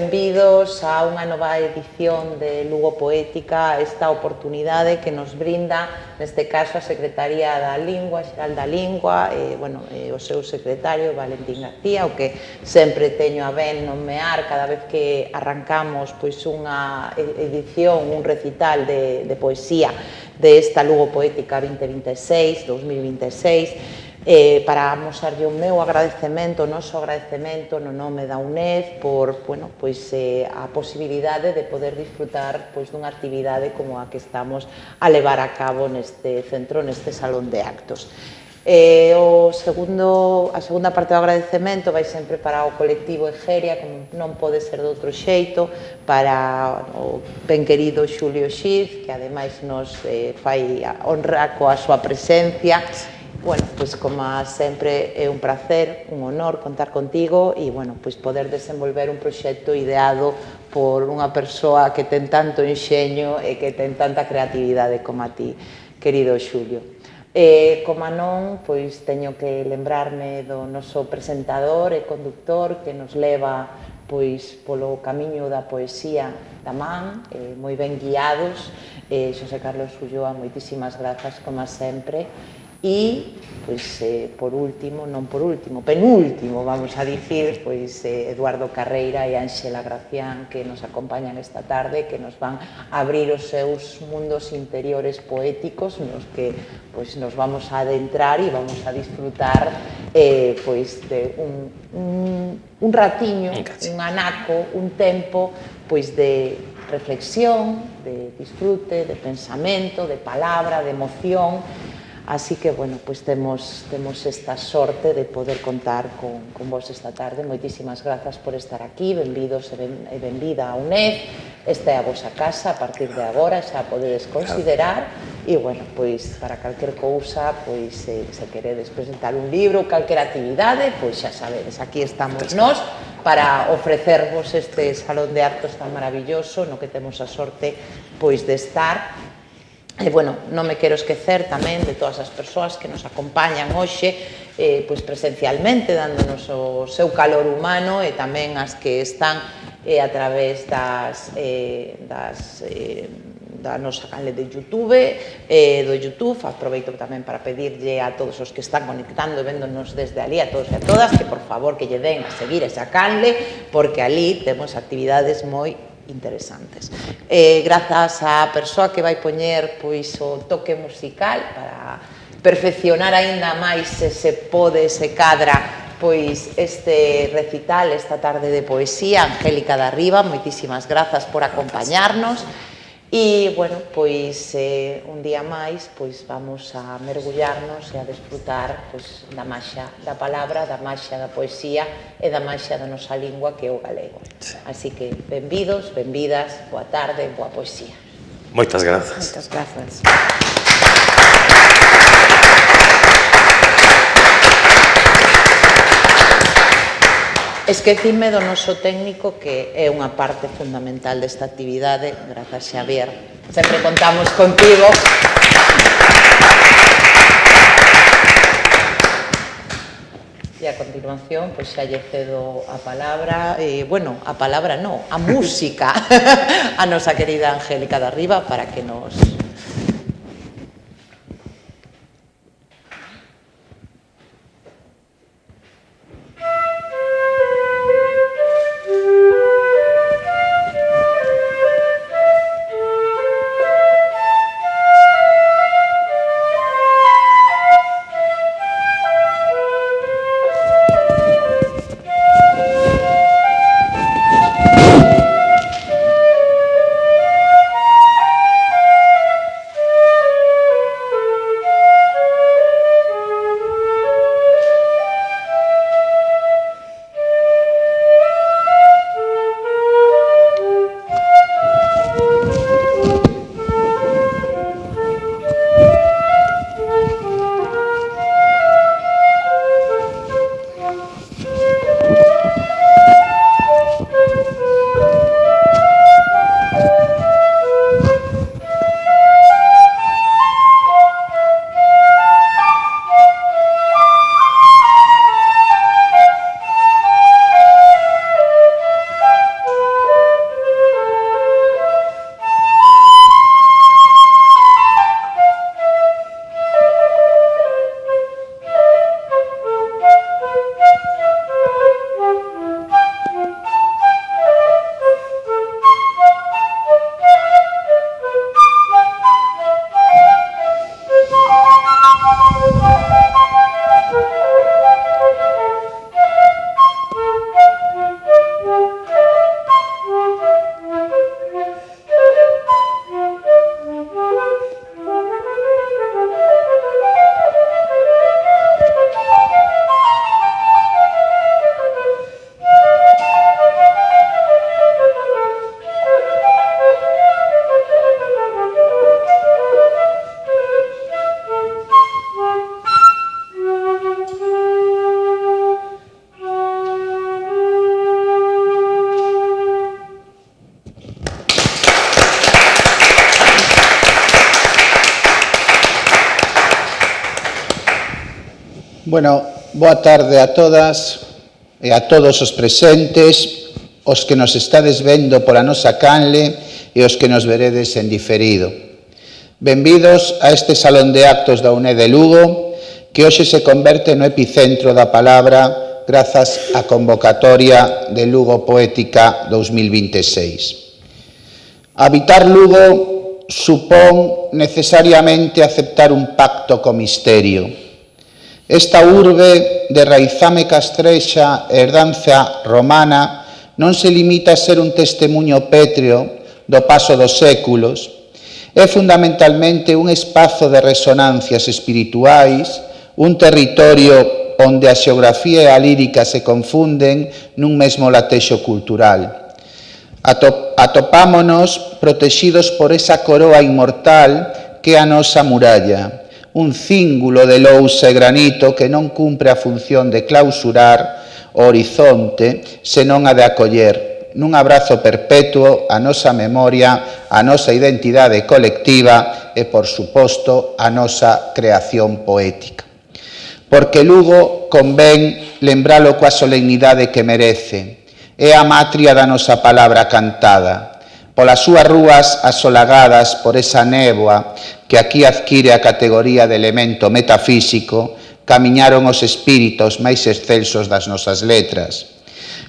Benvidos a unha nova edición de Lugo Poética, esta oportunidade que nos brinda, neste caso, a Secretaría da Lingua, Xeral da Lingua, o seu secretario, Valentín García, o que sempre teño a ben nomear cada vez que arrancamos pois unha edición, un recital de poesía desta Lugo Poética 2026, para amosarlle o meu agradecemento, o noso agradecemento no nome da UNED por a posibilidade de poder disfrutar dunha actividade como a que estamos a levar a cabo neste centro, neste salón de actos. A segunda parte do agradecemento vai sempre para o colectivo Egeria, como non pode ser de outro xeito, para o ben querido Xulio Xiz, que ademais nos fai honra coa súa presencia. Bueno, pois como sempre é un placer, un honor contar contigo e, poder desenvolver un proxecto ideado por unha persoa que ten tanto enxeño e que ten tanta creatividade como a ti, querido Xulio. Como non, pois teño que lembrarme do noso presentador e conductor que nos leva polo camiño da poesía da man, moi ben guiados, Xosé Carlos Ulloa, moitísimas grazas, como sempre. E, por último, non por último, penúltimo, vamos a dicir, Eduardo Carreira e Ángela Gracián, que nos acompañan esta tarde, que nos van a abrir os seus mundos interiores poéticos, nos que nos vamos a adentrar e vamos a disfrutar de un ratiño, un anaco, un tempo de reflexión, de disfrute, de pensamento, de palabra, de emoción. Así que, temos esta sorte de poder contar con vos esta tarde. Moitísimas grazas por estar aquí, benvidos e benvida a UNED. Esta é a vosa casa, a partir de agora xa podedes considerar. E, para calquer cousa, se queredes presentar un libro, calquer actividade, xa sabedes, aquí estamos nós para ofrecervos este salón de actos tan maravilloso no que temos a sorte de estar. Non me quero esquecer tamén de todas as persoas que nos acompañan hoxe presencialmente, dándonos o seu calor humano, e tamén as que están a través da nosa canle de YouTube, do YouTube. Aproveito tamén para pedirlle a todos os que están conectando e véndonos desde ali, a todos e a todas, que por favor que lle den a seguir esa canle, porque ali temos actividades moi interesantes. Grazas á persoa que vai poñer o toque musical para perfeccionar aínda máis, se pode, se cadra, este recital, esta tarde de poesía, Angélica da Riva. Moitísimas grazas por acompañarnos. E, un día máis, vamos a mergullarnos e a desfrutar da maxia da palabra, da maxia da poesía e da maxia da nosa lingua, que é o galego. Así que, benvidos, benvidas, boa tarde, boa poesía. Moitas grazas. Moitas grazas. Esquecime do noso técnico, que é unha parte fundamental desta actividade. Grazas, Xavier. Sempre contamos contigo. E a continuación, xa lle cedo a palabra, a palabra non, a música, a nosa querida Angélica da Riva, para que nos... Bueno, boa tarde a todas e a todos os presentes, os que nos estades vendo pola nosa canle e os que nos veredes en diferido. Benvidos a este Salón de Actos da UNED de Lugo, que hoxe se converte no epicentro da palabra grazas á convocatoria de Lugo Poética 2026. Habitar Lugo supón necesariamente aceptar un pacto co misterio. Esta urbe de raizame castrexa e herdanza romana non se limita a ser un testemunho pétreo do paso dos séculos, é fundamentalmente un espazo de resonancias espirituais, un territorio onde a xeografía e a lírica se confunden nun mesmo latexo cultural. Atopámonos protexidos por esa coroa inmortal que é a nosa muralla, un cíngulo de lousa e granito que non cumpre a función de clausurar o horizonte, senón a de acoller, nun abrazo perpetuo a nosa memoria, a nosa identidade colectiva e, por suposto, a nosa creación poética. Porque Lugo convén lembralo coa solemnidade que merece. É a matria da nosa palabra cantada. Polas súas rúas asolagadas por esa néboa que aquí adquire a categoría de elemento metafísico, camiñaron os espíritos máis excelsos das nosas letras.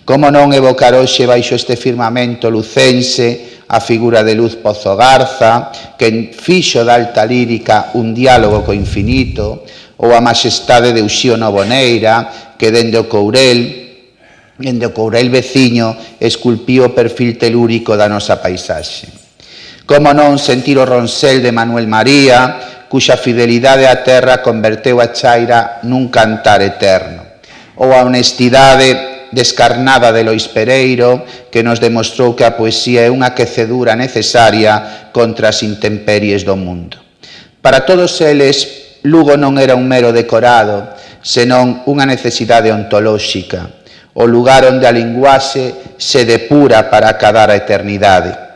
Como non evocar hoxe baixo este firmamento lucense a figura de Luz Pozo Garza, que fixo da alta lírica un diálogo co infinito, ou a maxestade de Uxío Novoneira, que dende o Courel veciño, esculpiu o perfil telúrico da nosa paisaxe. Como non sentir o ronsel de Manuel María, cuxa fidelidade á terra converteu a chaira nun cantar eterno, ou a honestidade descarnada de Lois Pereiro, que nos demostrou que a poesía é unha quecedura necesaria contra as intemperies do mundo. Para todos eles, Lugo non era un mero decorado, senón unha necesidade ontolóxica, o lugar onde a linguaxe se depura para acadar a eternidade.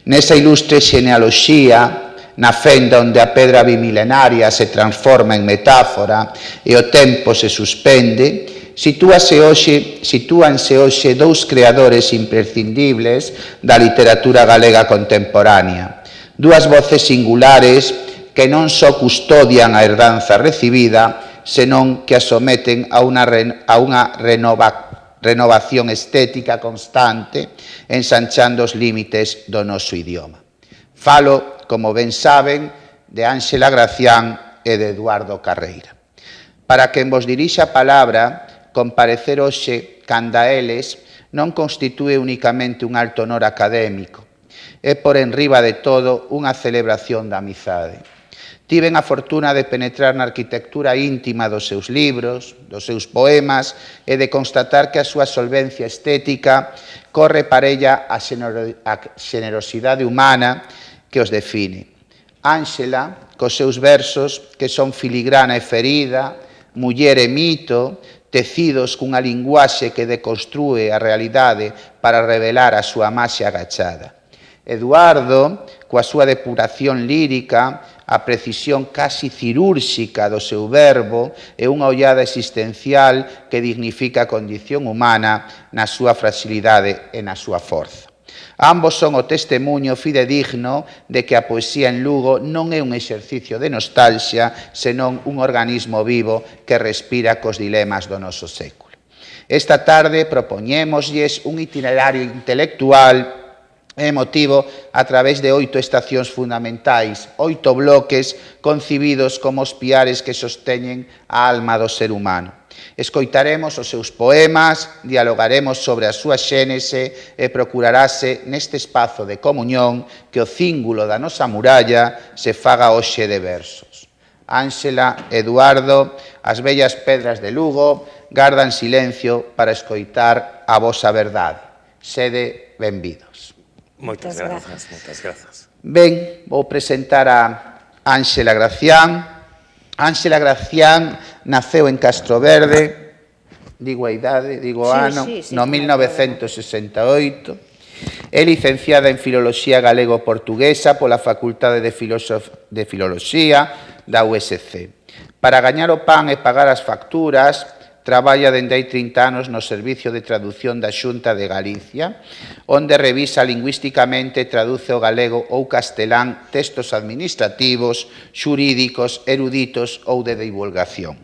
Nesa ilustre xenealoxía, na fenda onde a pedra bimilenaria se transforma en metáfora e o tempo se suspende, sitúanse hoxe dous creadores imprescindibles da literatura galega contemporánea, dúas voces singulares que non só custodian a herdanza recibida, senón que a someten a unha renovación estética constante, ensanchando os límites do noso idioma. Falo, como ben saben, de Ánxela Gracián e de Eduardo Carreira. Para quen vos dirixa a palabra, comparecer hoxe canda eles non constitúe únicamente un alto honor académico, é por enriba de todo unha celebración da amizade. Tiven a fortuna de penetrar na arquitectura íntima dos seus libros, dos seus poemas e de constatar que a súa solvencia estética corre parella a xenerosidade humana que os define. Ánxela, cos seus versos que son filigrana e ferida, muller e mito, tecidos cunha linguaxe que deconstrúe a realidade para revelar a súa maxia agachada. Eduardo, coa súa depuración lírica, a precisión casi cirúrxica do seu verbo e unha ollada existencial que dignifica a condición humana na súa fragilidade e na súa forza. Ambos son o testemunho fidedigno de que a poesía en Lugo non é un exercicio de nostalgia, senón un organismo vivo que respira cos dilemas do noso século. Esta tarde propoñémoslles un itinerario intelectual e emotivo a través de 8 estacións fundamentais, 8 bloques concibidos como os piares que sosteñen a alma do ser humano. Escoitaremos os seus poemas, dialogaremos sobre a súa xénese e procurarase neste espazo de comunión que o cíngulo da nosa muralla se faga hoxe de versos. Ánxela, Eduardo, as bellas pedras de Lugo gardan silencio para escoitar a vosa verdade. Sede benvidos. Moitas grazas. Ben, vou presentar a Ánxela Gracián. Ánxela Gracián naceu en Castroverde, digo a idade, digo ano, no 1968. É licenciada en Filoloxía Galego-Portuguesa pola Facultade de Filoloxía da USC. Para gañar o pan e pagar as facturas, traballa dende hai 30 anos no Servicio de Traducción da Xunta de Galicia, onde revisa lingüísticamente e traduce ao galego ou castelán textos administrativos, xurídicos, eruditos ou de divulgación.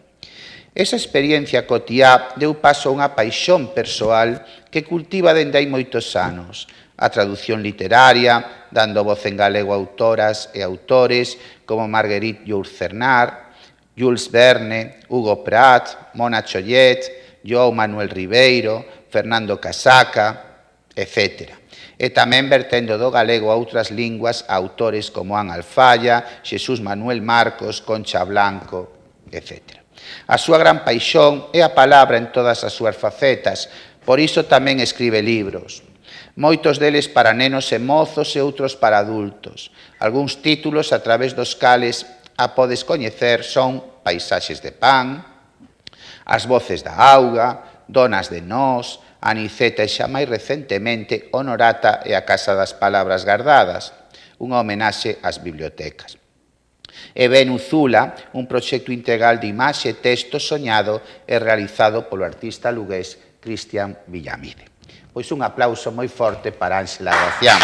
Esa experiencia cotiá deu paso a unha paixón persoal que cultiva dende hai moitos anos, a traducción literaria, dando voz en galego a autoras e autores como Marguerite Yourcenar, Jules Verne, Hugo Pratt, Mona Chollet, João Manuel Ribeiro, Fernando Casaca, etc. E tamén vertendo do galego a outras linguas a autores como Ana Alfaya, Xesús Manuel Marcos, Concha Blanco, etc. A súa gran paixón é a palabra en todas as súas facetas, por iso tamén escribe libros. Moitos deles para nenos e mozos e outros para adultos. Algúns títulos a través dos cales a podes coñecer son Paisaxes de pan, As voces da auga, Donas de nós, Aniceta e xa máis recentemente Honorata e a Casa das Palabras Gardadas, unha homenaxe ás bibliotecas. E Venus Zula, un proxecto integral de imaxe e texto soñado e realizado polo artista lugués Cristian Villamide. Pois un aplauso moi forte para Ángela Gracián.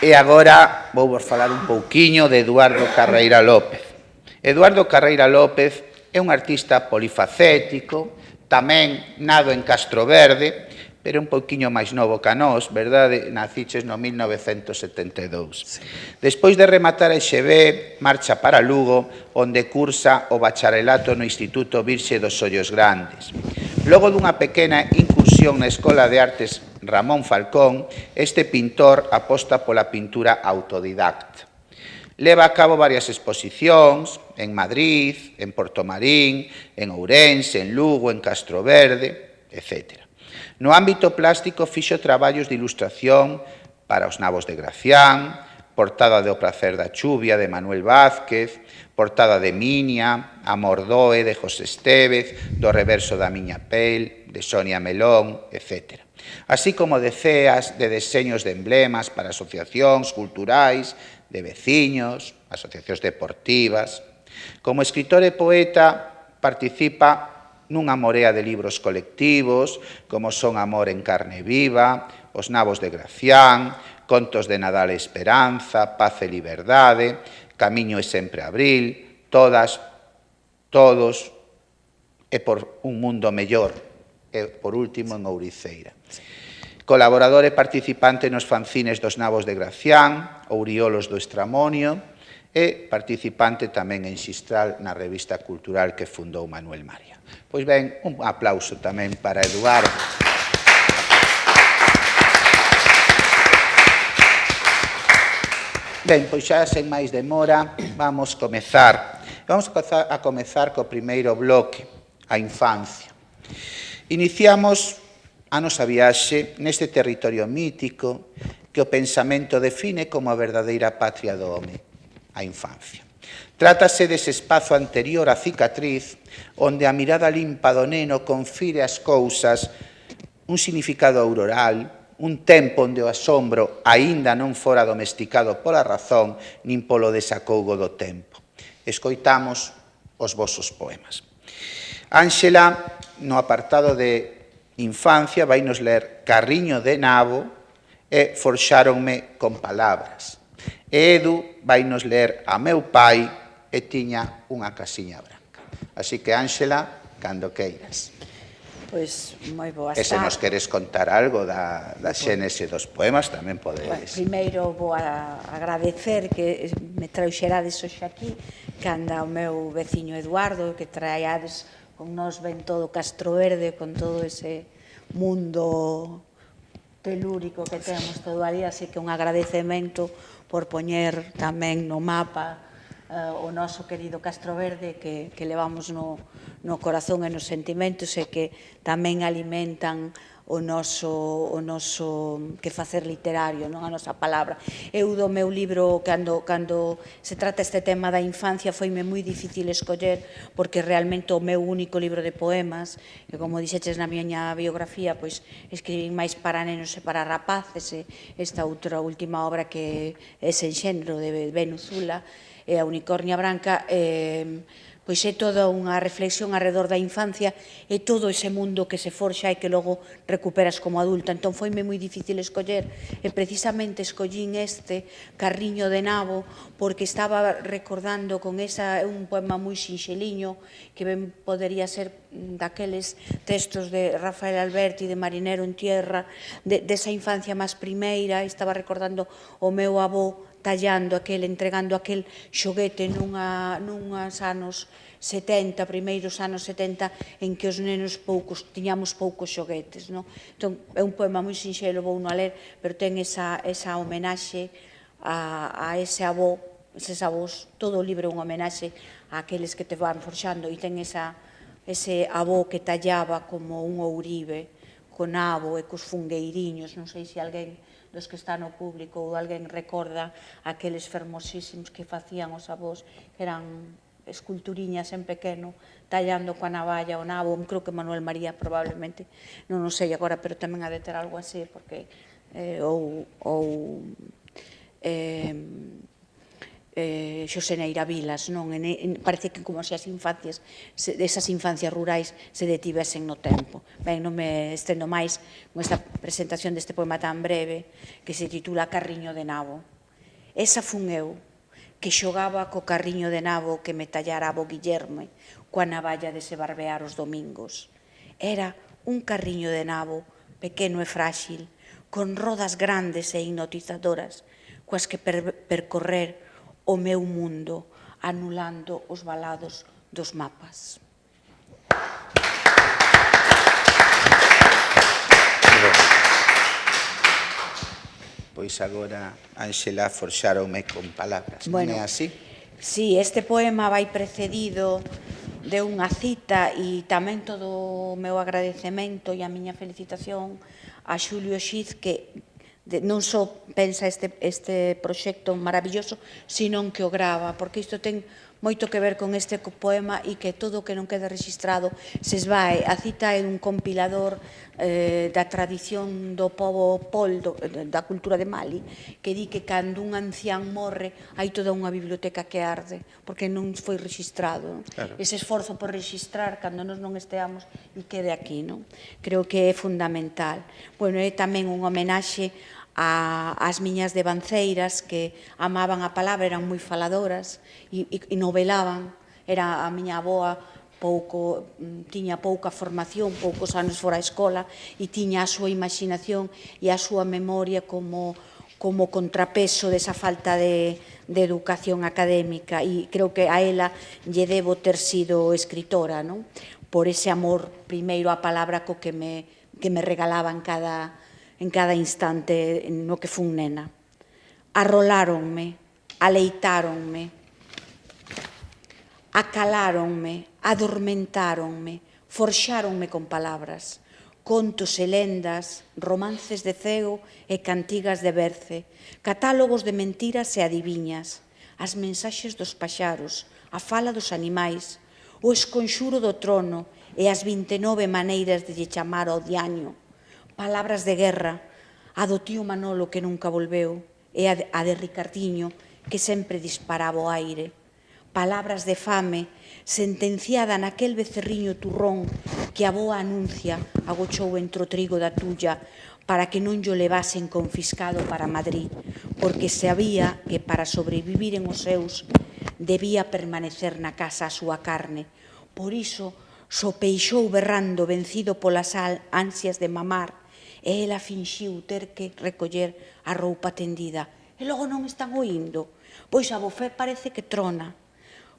E agora vou vos falar un pouquiño de Eduardo Carreira López. Eduardo Carreira López é un artista polifacético, tamén nado en Castroverde, pero un pouquiño máis novo que a nós, verdade? Naciches no 1972. Sí. Despois de rematar a EXB, marcha para Lugo, onde cursa o bacharelato no Instituto Virxe dos Ollos Grandes. Logo dunha pequena incursión na Escola de Artes Ramón Falcón, este pintor aposta pola pintura autodidacta. Leva a cabo varias exposicións en Madrid, en Portomarín, en Ourense, en Lugo, en Castroverde, etc. No ámbito plástico fixo traballos de ilustración para Os nabos de Gracián, portada de O pracer da chuvia de Manuel Vázquez, portada de Minia, Amor Doe de José Estévez, do reverso da miña pel, de Sonia Melón, etc. Así como deceas de deseños de emblemas para asociacións culturais, de veciños, asociacións deportivas. Como escritor e poeta participa nunha morea de libros colectivos, como son Amor en carne viva, Os nabos de Gracián, Contos de Nadal e Esperanza, Paz e Liberdade, Camiño e sempre abril, Todas, Todos e Por un mundo mellor, e por último en Ouriceira. Colaborador e participante nos fanzines dos Nabos de Gracián, Ouriolos do Estramonio, e participante tamén en Xistral na revista cultural que fundou Manuel María. Pois ben, un aplauso tamén para Eduardo. Ben, pois xa sen máis demora, vamos comezar. Vamos a comezar co primeiro bloque, a infancia. Iniciamos a nosa viaxe neste territorio mítico que o pensamento define como a verdadeira patria do home, a infancia. Trátase dese espazo anterior á cicatriz onde a mirada limpa do neno confire ás cousas un significado auroral, un tempo onde o asombro aínda non fora domesticado pola razón nin polo desacougo do tempo. Escoitamos os vosos poemas. Ángela, no apartado de infancia, vai nos ler Carriño de nabo e Forxáronme con palabras. E Edu vai nos ler A meu pai e tiña unha casiña branca. Así que, Ángela, cando queiras. Pois moi boas tardes. E se nos queres contar algo da xénese dos poemas, tamén podedes. Bueno, primeiro vou a agradecer que me trouxerades hoxe aquí, que anda o meu veciño Eduardo, que traíades con nós ben todo Castroverde, con todo ese mundo telúrico que temos todo ali, así que un agradecemento por poñer tamén no mapa o noso querido Castroverde que levamos no corazón e nos sentimentos e que tamén alimentan o noso quefacer literario, non a nosa palabra. Eu do meu libro, cando se trata este tema da infancia, foime moi difícil escoller, porque realmente o meu único libro de poemas, que como dixeches na miña biografía, pois escribín máis para nenos e para rapaces, e esta outra última obra que é Sen xénero, de Benu Zula, e a Unicornia Branca, pois é toda unha reflexión alrededor da infancia e todo ese mundo que se forxa e que logo recuperas como adulta. Entón foime moi difícil escoller e precisamente escollín este Carriño de Nabo porque estaba recordando con un poema moi sinxeliño que ben podería ser daqueles textos de Rafael Alberti, de Marinero en Tierra, desa infancia máis primeira. Estaba recordando o meu avó tallando entregando aquel xoguete nunhas anos 70, primeiros anos 70, en que os nenos tiñamos poucos xoguetes. Entón, é un poema moi sinxelo, vou non a ler, pero ten esa homenaxe a ese avó, eses avós. Todo o libro é unha homenaxe a aqueles que te van forxando, e ten ese avó que tallaba como un ourive, con nabo e cos fungueiriños. Non sei se alguén dos que está no público ou alguén recorda aqueles fermosísimos que facían os avós, que eran esculturiñas en pequeno, tallando coa navalla o nabo. Creo que Manuel María probablemente, non o sei agora, pero tamén ha de ter algo así, porque Xosé Neira Vilas, non? Parece que como se as infancias, esas infancias rurais se detivesen no tempo. Ben, non me estendo máis con esta presentación deste poema tan breve que se titula Carriño de Nabo. Esa fun eu, que xogaba co carriño de nabo que me tallara abo Guillerme coa navalla de se barbear os domingos. Era un carriño de nabo pequeno e frágil, con rodas grandes e hipnotizadoras, coas que percorrer o meu mundo, anulando os valados dos mapas. Pois agora, Ángela, forxáronme con palabras, non é así? Sí, este poema vai precedido de unha cita e tamén todo o meu agradecemento e a miña felicitación a Xulio Xiz, que non só pensa este proxecto maravilloso, sino que o grava, porque isto ten moito que ver con este poema e que todo o que non queda registrado se esvae. A cita é un compilador da tradición do pobo Pol, da cultura de Mali, que di que cando un ancián morre hai toda unha biblioteca que arde, porque non foi registrado. Ese esforzo por registrar cando nos non esteamos e quede aquí. Creo que é fundamental. É tamén unha homenaxe ás miñas devanceiras que amaban a palabra, eran moi faladoras e novelaban. Era a miña avoa, tiña pouca formación, poucos anos fora a escola, e tiña a súa imaginación e a súa memoria como contrapeso desa falta de educación académica, e creo que a ela lle debo ter sido escritora, por ese amor primeiro á palabra que me regalaba en cada instante no que fun nena. Arroláronme, aleitáronme, acaláronme, adormentáronme, forxáronme con palabras, contos e lendas, romances de ceo e cantigas de berce, catálogos de mentiras e adiviñas, as mensaxes dos paxaros, a fala dos animais, o esconxuro do trono e as 29 maneiras de lle chamar ao diaño, palabras de guerra, a do tío Manolo que nunca volveu e a de Ricardiño que sempre disparaba o aire, palabras de fame sentenciada naquel becerriño turrón que a boa anuncia agochou entre o trigo da tulla para que non llo levasen confiscado para Madrid, porque sabía que para sobrevivir en os seus debía permanecer na casa a súa carne. Por iso sopeixou berrando vencido polas ansias de mamar, e ela finxiu ter que recoller a roupa tendida. E logo non están oindo? Pois a bofé parece que trona.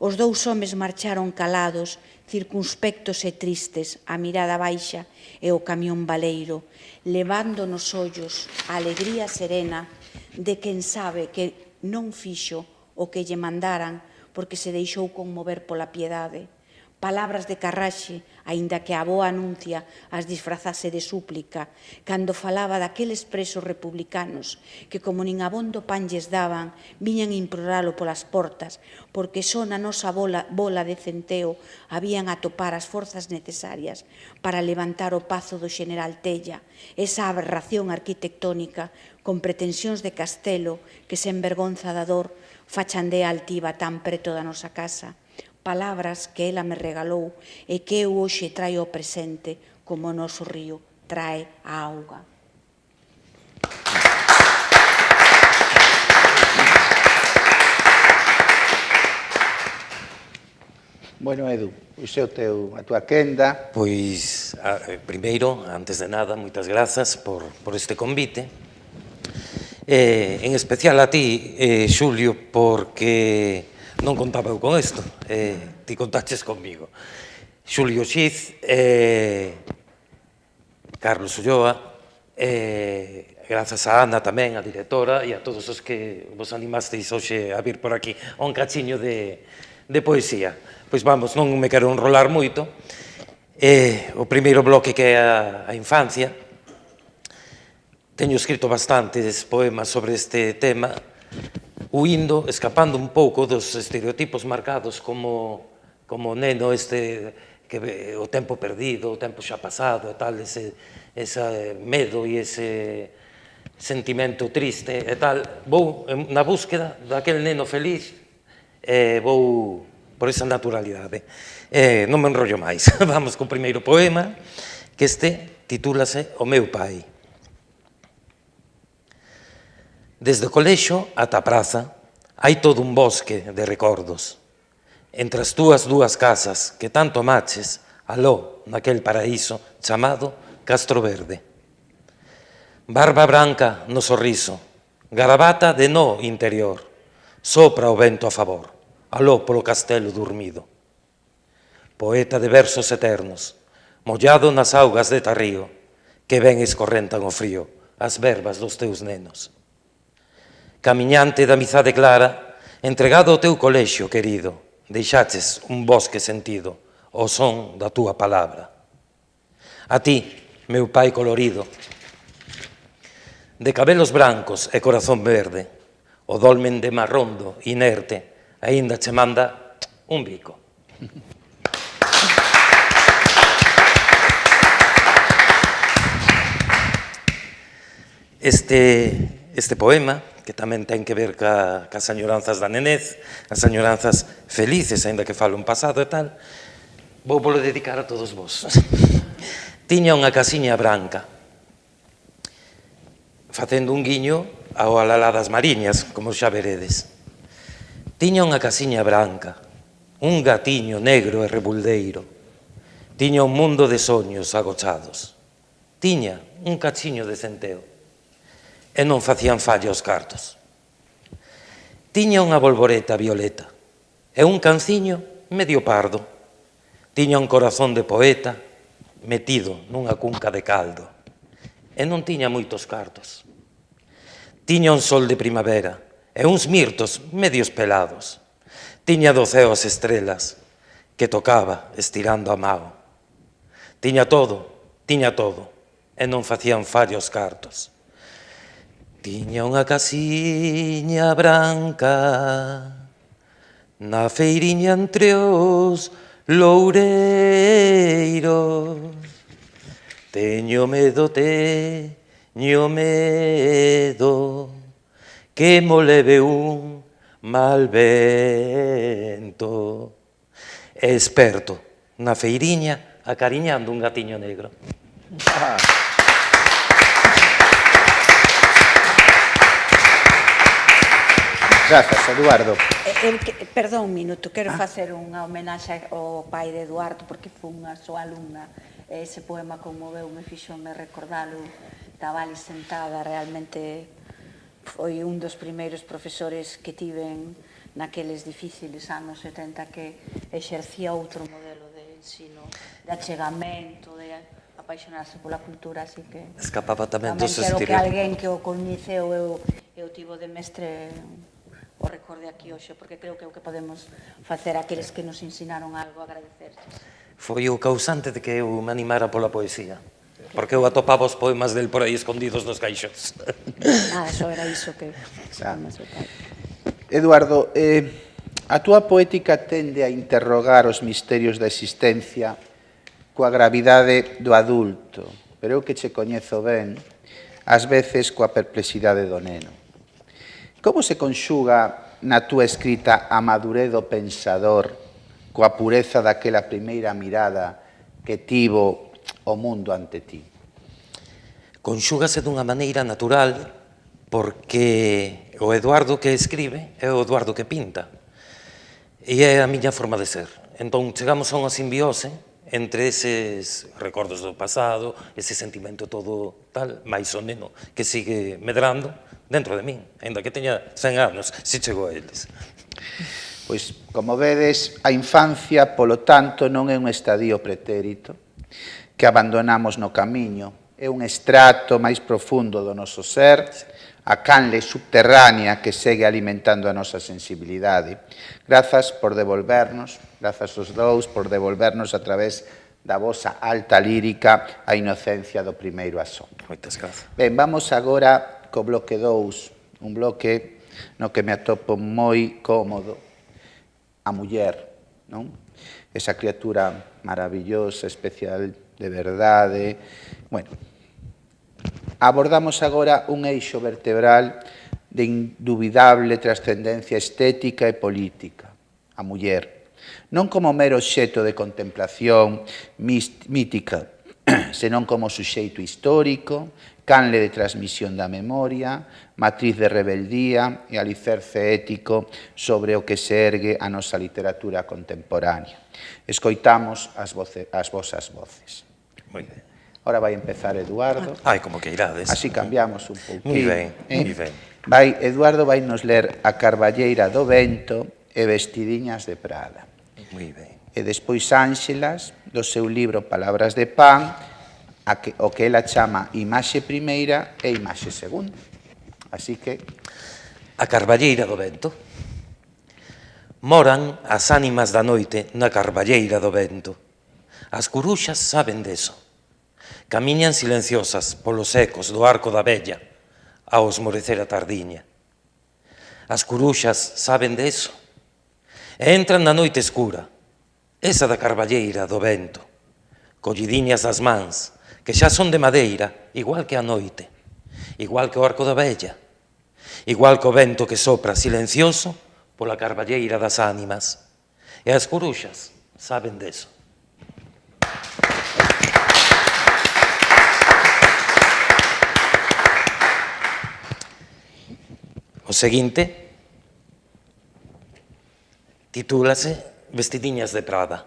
Os dous homes marcharon calados, circunspectos e tristes, a mirada baixa e o camión baleiro, levando nos ollos a alegría serena de quen sabe que non fixo o que lle mandaran porque se deixou conmover pola piedade. palabras de carraxe, aínda que a boa anuncia as disfrazase de súplica, cando falaba daqueles presos republicanos que, como nin abondo pan lles daban, viñan imploralo polas portas, porque só na nosa bola de centeo habían atopar as forzas necesarias para levantar o pazo do Xeneral Tella, esa aberración arquitectónica con pretensións de castelo que se envergonza da dor fachandea altiva tan preto da nosa casa. Palabras que ela me regalou e que eu hoxe traio ao presente como o noso río trae a auga. Bueno, Edu, pois é a túa quenda. Pois, primeiro, antes de nada, moitas grazas por este convite. En especial a ti, Xulio, porque non contaba eu con isto. Ti contaches comigo. Xulio Xiz, Carlos Ulloa, grazas a Ana tamén, a directora, e a todos os que vos animasteis hoxe a vir por aquí a un cachiño de poesía. Pois vamos, non me quero enrolar moito. O primeiro bloque que é a infancia. Teño escrito bastantes poemas sobre este tema, huindo, escapando un pouco dos estereotipos marcados como neno este, que o tempo perdido, o tempo xa pasado e tal, ese medo e ese sentimento triste e tal. Vou na búsqueda daquel neno feliz e vou por esa naturalidade. Non me enrollo máis. Vamos co primeiro poema, que este titúlase O meu pai. Desde o colexo ata a praza hai todo un bosque de recordos. Entre as túas dúas casas que tanto amaches, aló, naquel paraíso chamado Castro Verde. Barba branca no sorriso, garabata de no interior, sopra o vento a favor, aló polo castelo dormido. Poeta de versos eternos, mollado nas augas de Tarrío, que ven escorrentan o frío as verbas dos teus nenos. Camiñante da amizade clara, entregado ao teu colexio querido, deixaches un bosque sentido, o son da túa palabra. A ti, meu pai colorido, de cabelos brancos e corazón verde, o dolmen de marrondo, inerte, aínda che manda un bico. Este poema, que tamén ten que ver cas añoranzas da nenez, as añoranzas felices, aínda que falo en pasado e tal, vou polo dedicar a todos vos. Tiña unha casiña branca, facendo un guiño ao Alalá das Mariñas, como xa veredes. Tiña unha casiña branca, un gatiño negro e rebuldeiro. Tiña un mundo de soños agochados. Tiña un cachiño de centeo. E non facían falla os cartos. Tiña unha bolboreta violeta e un canciño medio pardo. Tiña un corazón de poeta metido nunha cunca de caldo e non tiña moitos cartos. Tiña un sol de primavera e uns mirtos medios pelados. Tiña do ceo as estrelas que tocaba estirando a mao. Tiña todo e non facían falla os cartos. Tiña unha casiña branca na feiriña entre os loureiros. Teño medo que mo leve un mal vento. Experto na feiriña acariñando un gatiño negro. Grazas, Eduardo. Perdón un minuto, quero facer unha homenaxe ao pai de Eduardo, porque fun a súa alumna. Ese poema conmoveume, fixome recordalo, estaba ali sentada, realmente foi un dos primeiros profesores que tiven naqueles difíciles anos 70 que exercía outro modelo de ensino, de achegamento, de apaixonarse pola cultura, así que... Escapaba tamén dos quero que estereotipos. alguén que o coñeceu e o tivo de mestre o recorde aquí hoxe, porque creo que é o que podemos facer aqueles que nos ensinaron algo, agradecerles. Foi o causante de que eu me animara pola poesía, porque eu atopaba os poemas del por aí escondidos nos caixóns. Só era iso que... Eduardo, a túa poética tende a interrogar os misterios da existencia coa gravidade do adulto, pero eu que che coñezo ben, ás veces coa perplexidade do neno. Como se conxuga na túa escrita a madurez do pensador coa pureza daquela primeira mirada que tivo o mundo ante ti? Conxúgase dunha maneira natural porque o Eduardo que escribe é o Eduardo que pinta. E é a miña forma de ser. Entón, chegamos a unha simbiose entre eses recordos do pasado, ese sentimento todo tal, máis o neno que sigue medrando dentro de min, ainda que teña 100 anos, se chegou a eles. Pois, como vedes, a infancia, polo tanto, non é un estadio pretérito que abandonamos no camiño, é un estrato máis profundo do noso ser, a canle subterránea que segue alimentando a nosa sensibilidade. Grazas por devolvernos, grazas aos dous, por devolvernos a través da vosa alta lírica a inocencia do primeiro asombro. Moitas grazas. Ben, vamos agora co bloque 2, un bloque no que me atopo moi cómodo, a muller, non? Esa criatura maravillosa, especial, de verdade. Bueno, abordamos agora un eixo vertebral de indubidable trascendencia estética e política, a muller. Non como mero obxecto de contemplación mítica, senón como suxeito histórico, canle de transmisión da memoria, matriz de rebeldía e alicerce ético sobre o que se ergue a nosa literatura contemporánea. Escoitamos as vosas voces. Moi ben. Ahora vai empezar Eduardo. Ai, como que irades. Así cambiamos un pouquinho. Moi ben, moi ben. Eduardo vai nos ler A Carballeira do Vento e Vestidiñas de Prada. Moi ben. E despois Ánxelas, do seu libro Palabras de Pan, o que ela chama imaxe primeira e imaxe segunda. Así que... A Carballeira do Vento. Moran as ánimas da noite na Carballeira do Vento. As curuxas saben deso. Camiñan silenciosas polos ecos do arco da vella ao esmorecer a tardiña. As curuxas saben deso. E entran na noite escura, esa da Carballeira do Vento, collidiñas das mans, que xa son de madeira, igual que a noite, igual que o arco da vella, igual que o vento que sopra silencioso pola Carballeira das ánimas. E as curuxas saben deso. O seguinte titúlase Vestidiñas de Prada.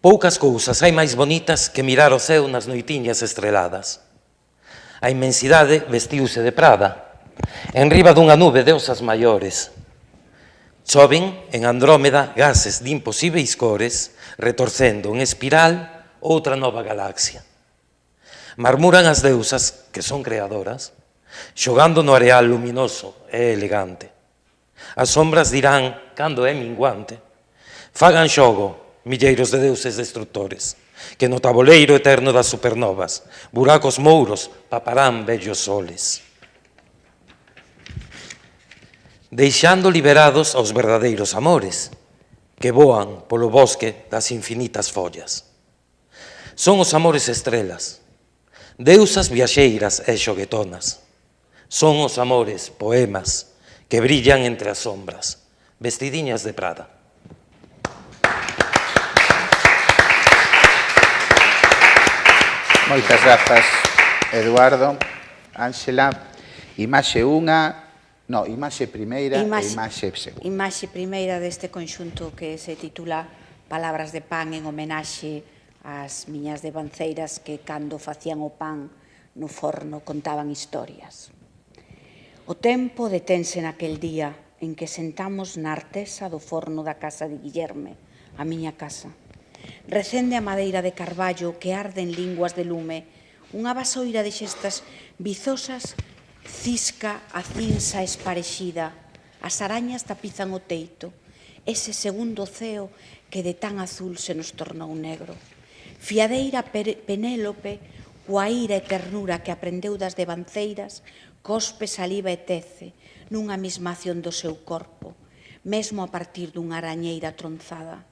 Poucas cousas hai máis bonitas que mirar o ceo nas noitiñas estreladas. A inmensidade vestiuse de Prada, enriba dunha nube de osas maiores. Choven en Andrómeda gases de imposíveis cores, retorcendo en espiral outra nova galaxia. Marmuran as deusas, que son creadoras, xogando no areal luminoso e elegante. As sombras dirán, cando é minguante, fagan xogo, milleiros de deuses destructores, que no taboleiro eterno das supernovas, buracos mouros paparán bellos soles. Deixando liberados aos verdadeiros amores, que voan polo bosque das infinitas follas. Son os amores estrelas, deusas viaxeiras e xoguetonas. Son os amores poemas que brillan entre as sombras, vestidiñas de Prada. Moitas grazas, Eduardo. Ánxela, imaxe primeira e imaxe segunda. Imaxe primeira deste conxunto que se titula Palabras de Pan, en homenaxe ás miñas devanceiras que cando facían o pan no forno contaban historias. O tempo detense naquel día en que sentamos na artesa do forno da casa de Guillerme, a miña casa. Recende a madeira de carballo que arde en linguas de lume, unha vasoira de xestas vizosas Cisca a cinza esparexida, as arañas tapizan o teito, ese segundo ceo que de tan azul se nos tornou negro. Fiadeira Penélope, coa ira e ternura que aprendeu das devanceiras, cospe, saliva e tece nunha mesma acción do seu corpo, mesmo a partir dunha arañeira tronzada.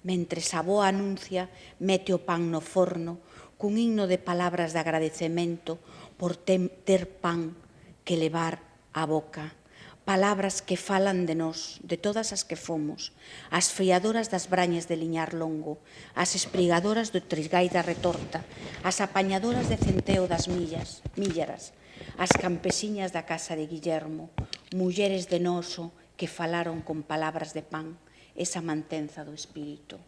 Mentres a boa anuncia mete o pan no forno cun himno de palabras de agradecemento por ter pan que levar á boca. Palabras que falan de nós, de todas as que fomos, as fiadoras das brañas de liñar longo, as esprigadoras do trisgai da retorta, as apañadoras de centeo das míllaras, as campesiñas da casa de Guillermo, mulleres de noso que falaron con palabras de pan, esa mantenza do espírito.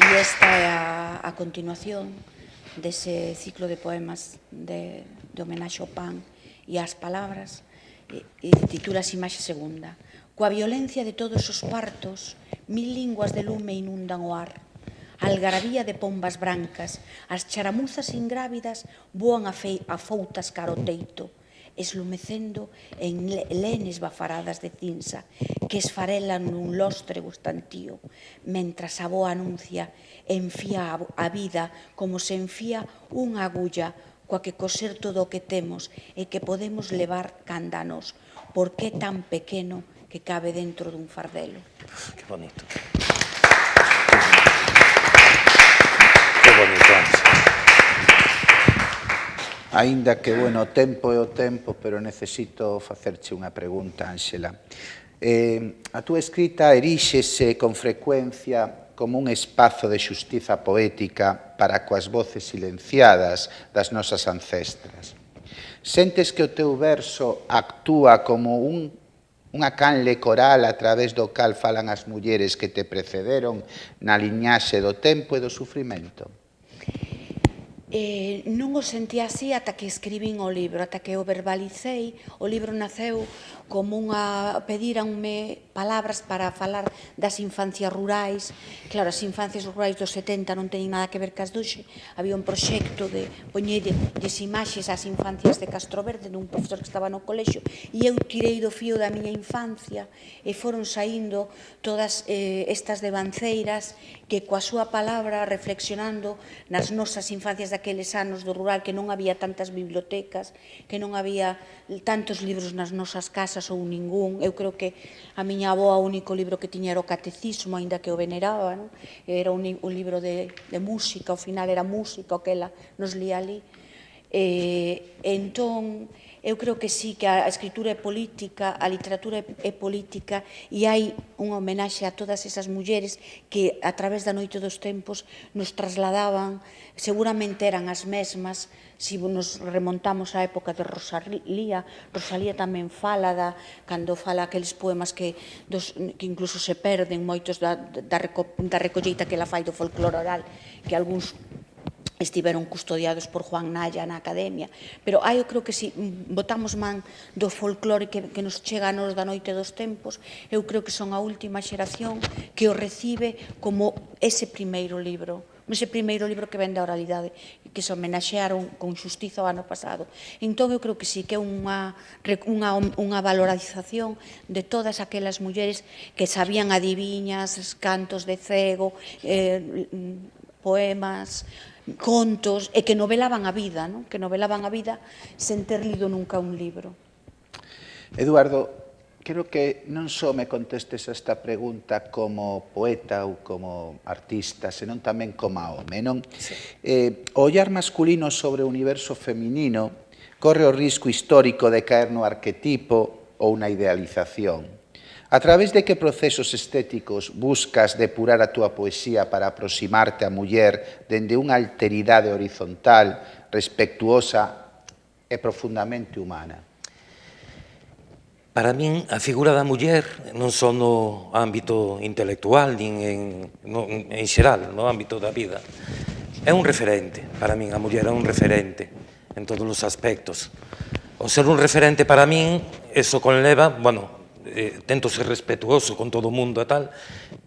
E esta é a continuación dese ciclo de poemas de homenaxe ao pan e ás palabras, e titula as Imaxe segunda. Coa violencia de todos os partos, 1000 linguas de lume inundan o ar. A algarabía de pombas brancas, as charamuzas ingrávidas voan a foutas cara ao teito, eslumecendo en lenes bafaradas de cinza que esfarelan nun lostre gustantío, mentras a boa anuncia enfía a vida como se enfía unha agulla coa que coser todo o que temos e que podemos levar canda a nós, porque é tan pequeno que cabe dentro dun fardelo. Que bonito. Que bonito, Ángela. Aínda que, bueno, o tempo é o tempo, pero necesito facerche unha pregunta, Ángela. A túa escrita eríxese con frecuencia como un espazo de xustiza poética para coas voces silenciadas das nosas ancestras. Sentes que o teu verso actúa como unha canle coral a través do cal falan as mulleres que te precederon na liñaxe do tempo e do sufrimento? Non o sentí así ata que escribín o libro, ata que o verbalicei. O libro naceu como pedíranme palabras para falar das infancias rurais. Claro, as infancias rurais dos 70 non teñen nada que ver cas doxe. Había un proxecto de poñerlles imaxes ás infancias de Castroverde, dun profesor que estaba no colexio, e eu tirei do fío da miña infancia e foron saindo todas estas devanceiras que coa súa palabra, reflexionando nas nosas infancias daqueles anos do rural, que non había tantas bibliotecas, que non había tantos libros nas nosas casas ou ningún. Eu creo que a miña avoa o único libro que tiña era o catecismo, aínda que o veneraba, non? Era un libro de música, ao final era música o que ela nos lía ali. Entón, eu creo que sí, que a escritura é política, a literatura é política, e hai unha homenaxe a todas esas mulleres que a través da noite dos tempos nos trasladaban, seguramente eran as mesmas, se nos remontamos á época de Rosalía. Rosalía tamén fala cando fala aqueles poemas que incluso se perden moitos da recolleita que ela fai do folclore oral, que algúns estiveron custodiados por Juan Naya na Academia, pero eu creo que se botamos man do folclore que nos chega a nos da noite dos tempos, eu creo que son a última xeración que o recibe como ese primeiro libro que ven da oralidade, que se homenaxearon con xustiza o ano pasado. Entón, eu creo que sí, que é unha valorización de todas aquelas mulleres que sabían adiviñas, cantos de cego, poemas, contos, e que novelaban a vida, non? Que novelaban a vida sen ter lido nunca un libro. Eduardo, quero que non só me contestes esta pregunta como poeta ou como artista, senón tamén como home, non? Sí. O ollar masculino sobre o universo feminino corre o risco histórico de caer no arquetipo ou na idealización. A través de que procesos estéticos buscas depurar a túa poesía para aproximarte á muller dende unha alteridade horizontal, respectuosa e profundamente humana? Para min, a figura da muller, non só no ámbito intelectual, nin en xeral, no ámbito da vida, é un referente. Para min, a muller é un referente en todos os aspectos. O ser un referente para min, eso conleva, bueno, tento ser respetuoso con todo o mundo e tal,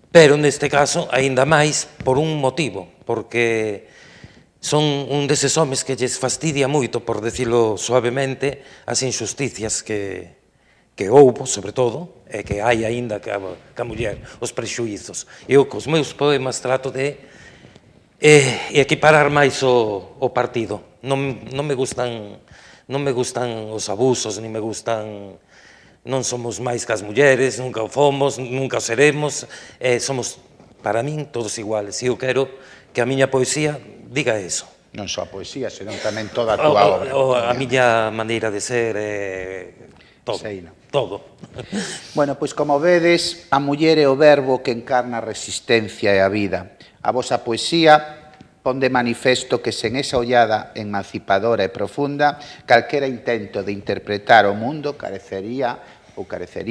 pero neste caso, aínda máis, por un motivo, porque son un deses homes que lles fastidia moito, por decirlo suavemente, as injusticias que houbo, sobre todo, e que hai aínda que a muller, os prexuizos. Eu, cos meus poemas, trato de equiparar máis o partido. Non me gustan os abusos, non me gustan... Non somos máis que as mulleres, nunca o fomos, nunca o seremos, somos, para min, todos iguales. E eu quero que a miña poesía diga eso. Non só a poesía, senón tamén toda a túa obra. A miña maneira de ser, todo. Todo. Bueno, pois como vedes, a muller é o verbo que encarna a resistencia e a vida. A vosa poesía pon de manifesto que sen esa ollada emancipadora e profunda, calquera intento de interpretar o mundo carecería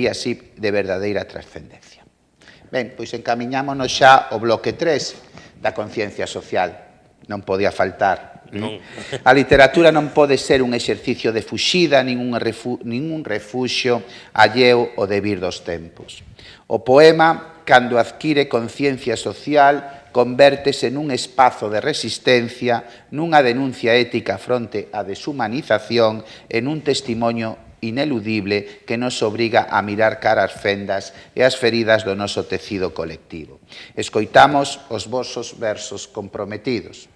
así de verdadeira trascendencia. Ben, pois encamiñámonos xa ao bloque 3 da conciencia social. Non podía faltar. Non. A literatura non pode ser un exercicio de fuxida, nin un refuxio alleo ao debir dos tempos. O poema, cando adquire conciencia social, convértese nun espazo de resistencia, nunha denuncia ética fronte á deshumanización e nun testimonio ineludible que nos obriga a mirar cara as fendas e as feridas do noso tecido colectivo. Escoitamos os vosos versos comprometidos.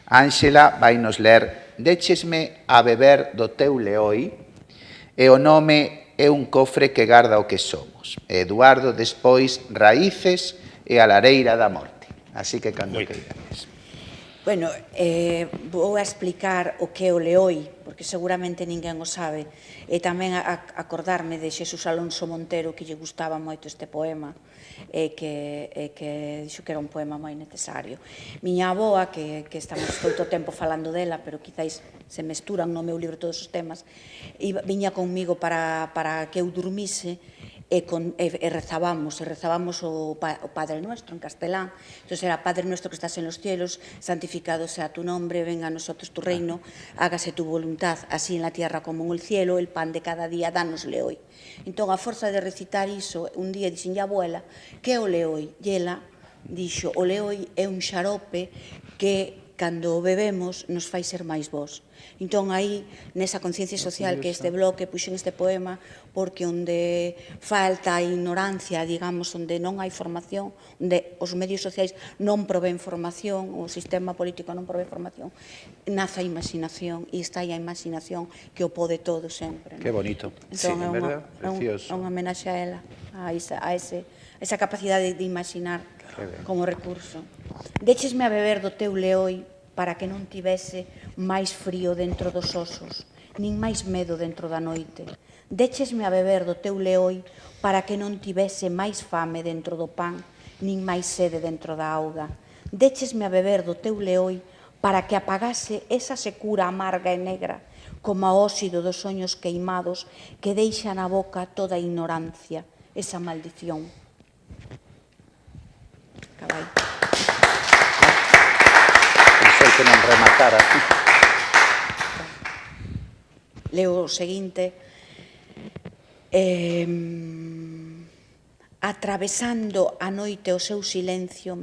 Ángela vai nos ler "Déchesme a beber do teu leoi" e o nome é un cofre que garda o que somos. Eduardo despois "Raíces" e a lareira da morte. Así que cando queirades. Bueno, vou a explicar o que é o leoi, porque seguramente ninguén o sabe, e tamén acordarme de Xesús Alonso Montero, que lle gustaba moito este poema, e que dixo que era un poema moi necesario. Miña avoa, que estamos todo o tempo falando dela, pero quizáis se mesturan no meu libro todos os temas, viña conmigo para que eu durmise, e rezábamos o Padre Nuestro en castelán. Entón era Padre Nuestro que estás en los cielos, santificado sea tu nombre, venga a nosotros tu reino, hágase tu voluntad, así en la tierra como en el cielo, el pan de cada día, dánosle hoy. Entón, a forza de recitar iso, un día dixen a abuela, que é o leoi? E ela dixo, o leoi é un xarope que cando o bebemos nos fai ser máis vós. Entón, aí, nesa conciencia social que este bloque puxen este poema, porque onde falta a ignorancia, digamos, onde non hai formación, onde os medios sociais non provén formación, o sistema político non provén formación, nace a imaginación, e está aí a imaginación que o pode todo sempre. Que bonito. Entón, é verdad? Precioso. é unha homenaxe a ela, a esa capacidade de imaginar como recurso. Déchesme a beber do teu leoi para que non tivese máis frío dentro dos osos, nin máis medo dentro da noite. Déchesme a beber do teu leoi para que non tivese máis fame dentro do pan, nin máis sede dentro da auga. Déchesme a beber do teu leoi para que apagase esa secura amarga e negra, como a óxido dos soños queimados que deixa na boca toda a ignorancia, esa maldición. Cabai. Pensei que non rematara. Leo o seguinte. Atravesando a noite o seu silencio,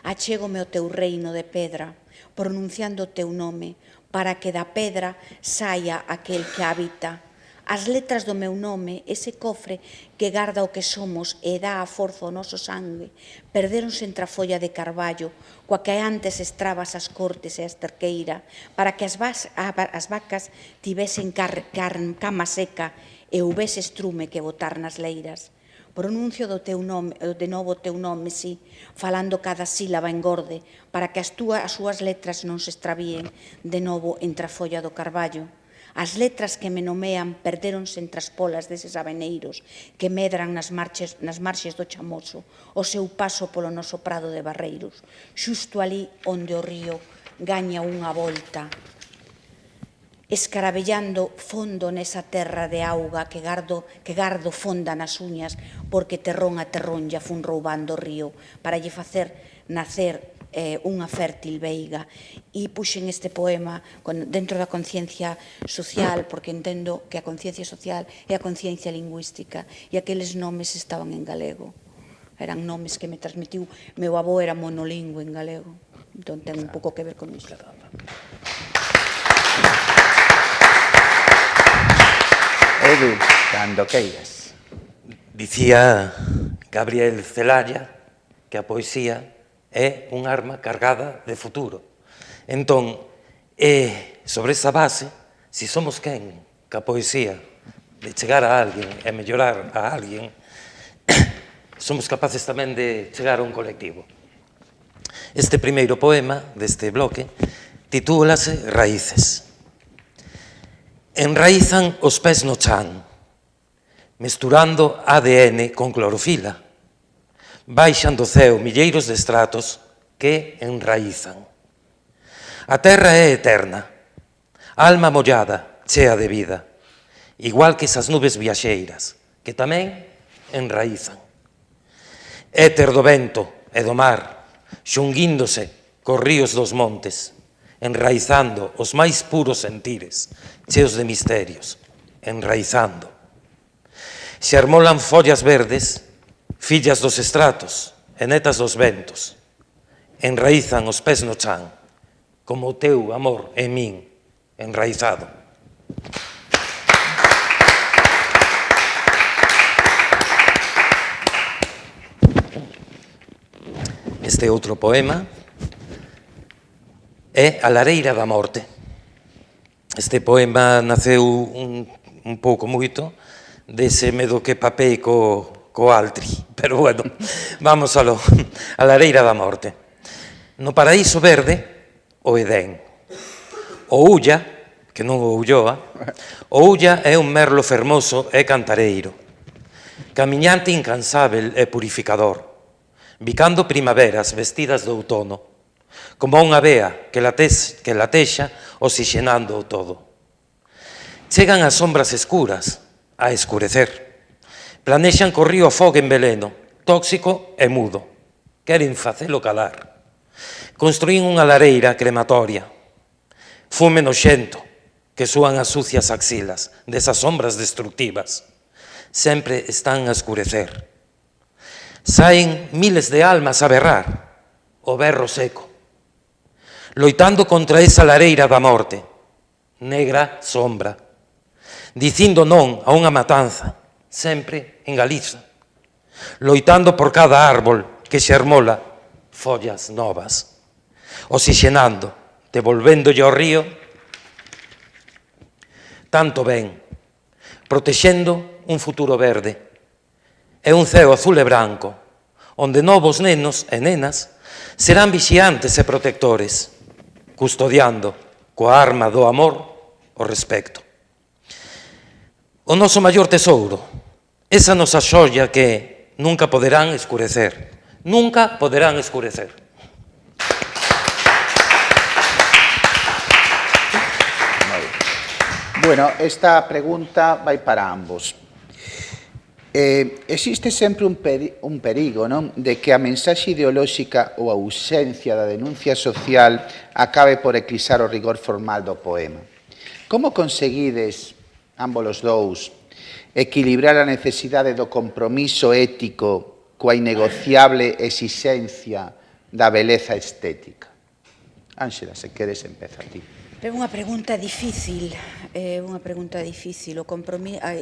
achégome ao teu reino de pedra, pronunciando o teu nome, para que da pedra saia aquel que habita. As letras do meu nome, ese cofre que garda o que somos e dá a forza ao noso sangue, perderonse entre a folla de carballo, coa que antes estrabas as cortes e a esterqueira, para que as vacas tivesen cama seca e houvese estrume que botar nas leiras. Pronuncio de novo o teu nome, sí, falando cada sílaba engorde, para que as súas letras non se extravíen de novo entre a folla do carballo. As letras que me nomean perderonse entre as polas deses aveneiros que medran nas marxes do Chamoso, o seu paso polo noso prado de barreiros, xusto ali onde o río gaña unha volta, escarabellando fondo nesa terra de auga que gardo fonda nas uñas, porque terrón a terrón ya fun roubando o río para lle facer nacer unha fértil veiga. E puxen este poema dentro da conciencia social, porque entendo que a conciencia social é a conciencia lingüística, e aqueles nomes estaban en galego. Eran nomes que me transmitiu. Meu avó era monolingüe en galego. Entón, ten un pouco que ver con iso. Edu, cando queiras. Dicía Gabriel Celaya que a poesía é un arma cargada de futuro. Entón, sobre esa base, se somos quen que a poesía de chegar a alguén e mellorar a alguén, somos capaces tamén de chegar a un colectivo. Este primeiro poema deste bloque titúlase Raíces. Enraízan os pés no chan, mesturando ADN con clorofila. Baixan do ceo milleiros de estratos que enraízan. A terra é eterna, alma mollada, chea de vida, igual que esas nubes viaxeiras, que tamén enraízan. Éter do vento e do mar, xunguíndose cos ríos dos montes, enraizando os máis puros sentires, cheos de misterios, enraizando. Se armolan follas verdes, fillas dos estratos e netas dos ventos, enraizan os pés no chan, como o teu amor en min, enraizado. Este outro poema é A lareira da morte. Este poema naceu un pouco moito dese medo que papei co altri, pero bueno, vamos a lareira da morte. No paraíso verde, o Edén. O Ulla, que non o Ulloa, o Ulla é un merlo fermoso e cantareiro, camiñante incansável e purificador, bicando primaveras vestidas de outono, como unha vea que latexa oxixenando o todo. Chegan as sombras escuras a escurecer. Planexan co río fogue en veleno, tóxico e mudo. Queren facelo calar. Construín unha lareira crematoria. Fume noxento que súan as sucias axilas desas sombras destructivas. Sempre están a escurecer. Saen miles de almas a berrar, o berro seco, loitando contra esa lareira da morte, negra sombra, dicindo non a unha matanza, sempre en Galiza, loitando por cada árbol que se armola follas novas, oxixenando, devolvéndolle ao río tanto ben, protexendo un futuro verde, é un ceo azul e branco, onde novos nenos e nenas serán vixiantes e protectores, custodiando coa arma do amor o respecto. O noso maior tesouro, esa nosa xoia que nunca poderán escurecer, nunca poderán escurecer. Bueno, esta pregunta vai para ambos. Existe sempre un perigo, non? De que a mensaxe ideolóxica ou a ausencia da denuncia social acabe por eclipsar o rigor formal do poema. Como conseguides, ambos os dous, equilibrar a necesidade do compromiso ético coa innegociable exixencia da beleza estética? Ánxela, se queres, empeza a ti. É unha pregunta difícil,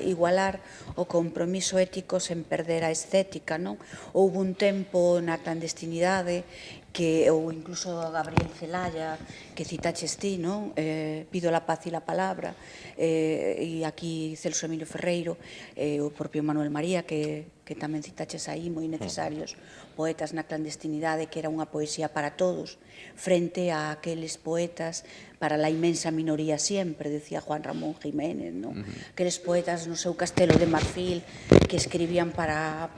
igualar o compromiso ético sen perder a estética, non? Houve un tempo na clandestinidade ou incluso Gabriel Celaya, que citaches ti, non? Pido la paz e la palabra, e aquí Celso Emilio Ferreiro, o propio Manuel María, que tamén citaches aí, moi necesarios, poetas na clandestinidade, que era unha poesía para todos, frente a aqueles poetas para la inmensa minoría siempre, decía Juan Ramón Jiménez, non? Aqueles poetas no seu castelo de marfil que escribían para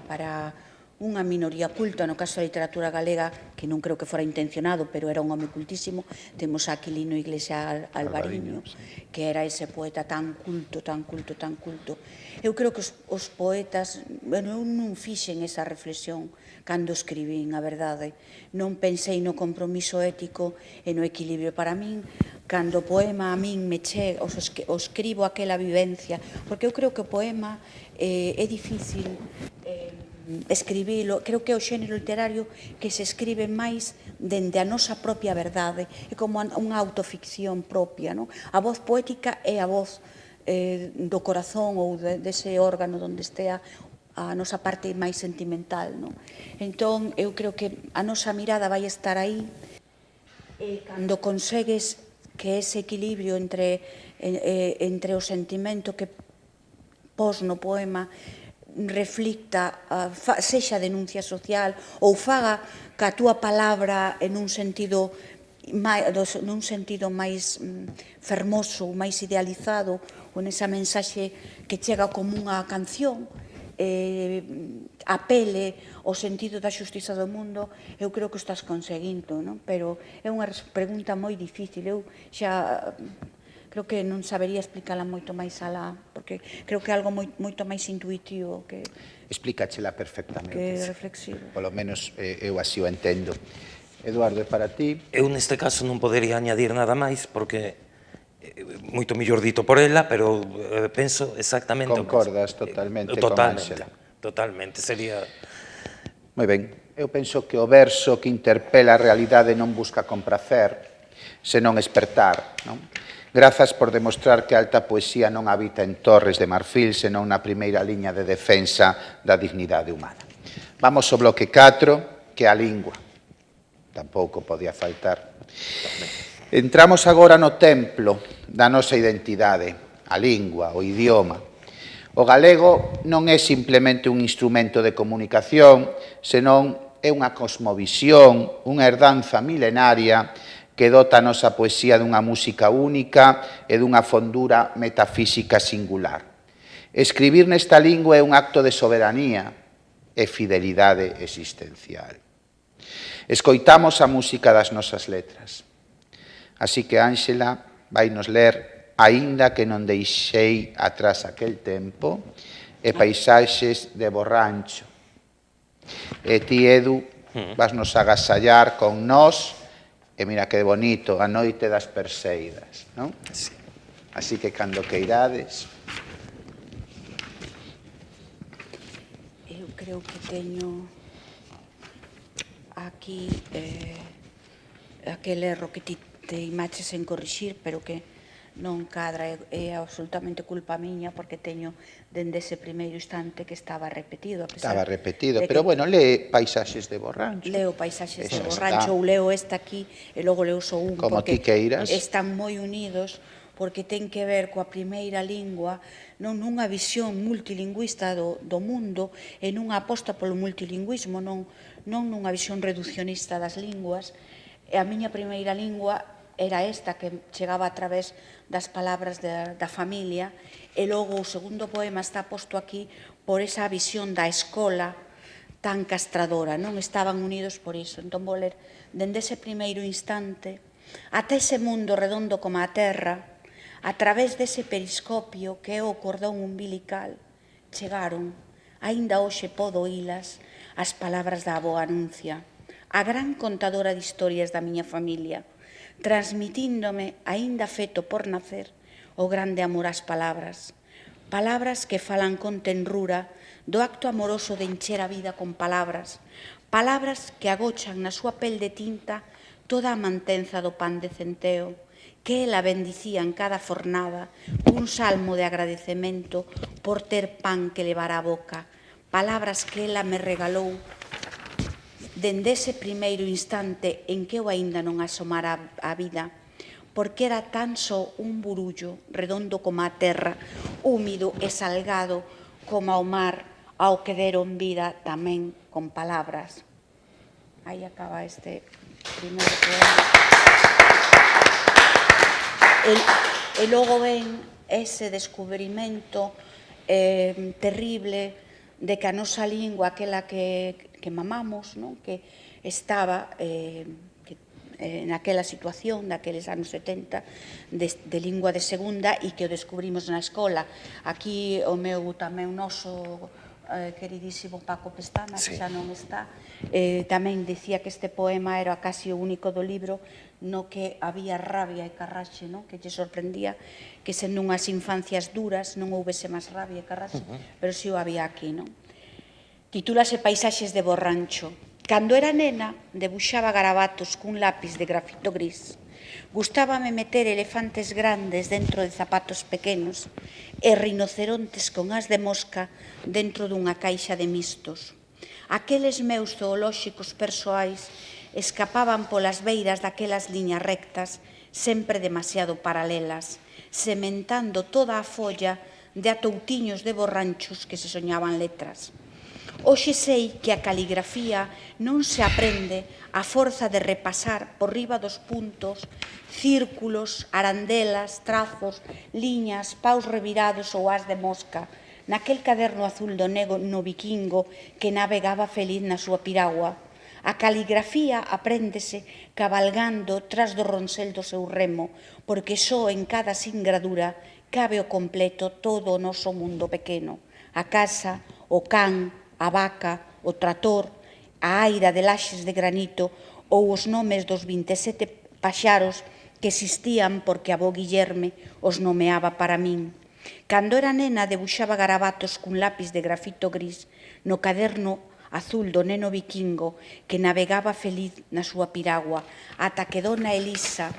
unha minoría culta, no caso da literatura galega, que non creo que fora intencionado, pero era un home cultísimo. Temos a Aquilino Iglesias Alvariño, que era ese poeta tan culto, tan culto, tan culto. Eu creo que os poetas, eu non fixen esa reflexión cando escribín, a verdade. Non pensei no compromiso ético e no equilibrio. Para min, cando o poema a min me chega, o escribo aquela vivencia, porque eu creo que o poema é difícil escribilo, creo que é o xénero literario que se escribe máis dende a nosa propia verdade, é como unha autoficción propia, non? A voz poética é a voz do corazón ou dese órgano onde estea a nosa parte máis sentimental, non? Entón, eu creo que a nosa mirada vai estar aí e cando consegues que ese equilibrio entre o sentimento que pos no poema reflicta, sexa denuncia social ou faga que a túa palabra en un sentido máis fermoso, máis idealizado, ou nesa mensaxe que chega como unha canción, apele ao sentido da xustiza do mundo, eu creo que o estás conseguindo, non? Pero é unha pregunta moi difícil, eu xa creo que non sabería explicala moito máis alá, porque creo que é algo moito máis intuitivo que Explícachela perfectamente. que reflexivo. Polo menos eu así o entendo. Eduardo, é para ti? Eu neste caso non podería añadir nada máis porque moito mellor dito por ela, pero penso exactamente Concordas totalmente con Ángela. Totalmente, sería... Moi ben, eu penso que o verso que interpela a realidade non busca compracer, senón espertar, non? Grazas por demostrar que a alta poesía non habita en torres de marfil, senón na primeira liña de defensa da dignidade humana. Vamos ao bloque 4, que é a lingua. Tampouco podía faltar. Entramos agora no templo da nosa identidade, a lingua, o idioma. O galego non é simplemente un instrumento de comunicación, senón é unha cosmovisión, unha herdanza milenaria que dota a nosa poesía dunha música única e dunha fondura metafísica singular. Escribir nesta lingua é un acto de soberanía e fidelidade existencial. Escoitamos a música das nosas letras. Así que Ángela vai nos ler Aínda que non deixei atrás aquel tempo e Paisaxes de Borrancho. E ti, Edu, vas nos agasallar con nós. E mira que bonito, a noite das Perseidas, non? Sí. Así que cando queirades... Eu creo que teño aquí aquel erro que ti te imaches en corrixir, pero que non cadra, é absolutamente culpa miña, porque teño dende ese primeiro instante que estaba repetido. Estaba repetido, pero bueno, lee Paisaxes de Borrancho. Leo Paisaxes de Eso Borrancho, está. ou leo esta aquí, e logo leo só un, Como porque ti queiras. están moi unidos, porque ten que ver coa primeira lingua, non nunha visión multilingüista do mundo, e nunha aposta polo multilingüismo, non nunha visión reduccionista das linguas. E a miña primeira lingua era esta, que chegaba a través das palabras da familia, e logo o segundo poema está posto aquí por esa visión da escola tan castradora, non? Estaban unidos por iso. Entón vou ler dende ese primeiro instante ata ese mundo redondo como a terra, a través dese periscopio que é o cordón umbilical, chegaron, aínda hoxe podo oílas, as palabras da avoa Anuncia, a gran contadora de historias da miña familia, transmitíndome, aínda feto por nacer, o grande amor ás palabras. Palabras que falan con tenrura do acto amoroso de encher a vida con palabras. Palabras que agochan na súa pel de tinta toda a mantenza do pan de centeo, que ela bendicía en cada fornada cun salmo de agradecemento por ter pan que levar á boca. Palabras que ela me regalou dende ese primeiro instante en que eu aínda non asomara a vida, porque era tan só un burullo redondo como a terra, húmido e salgado como ao mar, ao que deron vida tamén con palabras. Aí acaba este primeiro poema. E logo ven ese descubrimento terrible de que a nosa lingua, aquela que mamamos, non? Que estaba naquela situación, daqueles anos 70, de lingua de segunda, e que o descubrimos na escola. Aquí o meu tamén noso queridísimo Paco Pestana, que xa non está, tamén dicía que este poema era casi o único do libro no que había rabia e carraxe, non? Que lle sorprendía que sendo unhas infancias duras non houbese máis rabia e carraxe, pero si o había aquí, non? Titúlase Paisaxes de Borrancho. Cando era nena, debuxaba garabatos cun lápiz de grafito gris. Gustábame meter elefantes grandes dentro de zapatos pequenos e rinocerontes con as de mosca dentro dunha caixa de mistos. Aqueles meus zoolóxicos persoais escapaban polas beiras daquelas liñas rectas, sempre demasiado paralelas, sementando toda a folla de atoutiños de borranchos que se soñaban letras. Hoxe sei que a caligrafía non se aprende a forza de repasar por riba dos puntos círculos, arandelas, trazos, liñas, paus revirados ou as de mosca, naquel caderno azul do nego no vikingo que navegaba feliz na súa piragua. A caligrafía apréndese cabalgando tras do ronsel do seu remo, porque só en cada singradura cabe o completo todo o noso mundo pequeno. A casa, o can, a vaca, o trator, a aira de laxes de granito ou os nomes dos 27 paxaros que existían porque a avó Guillerme os nomeaba para min. Cando era nena debuxaba garabatos cun lápiz de grafito gris no caderno azul do neno vikingo que navegaba feliz na súa piragua ata que dona Elisa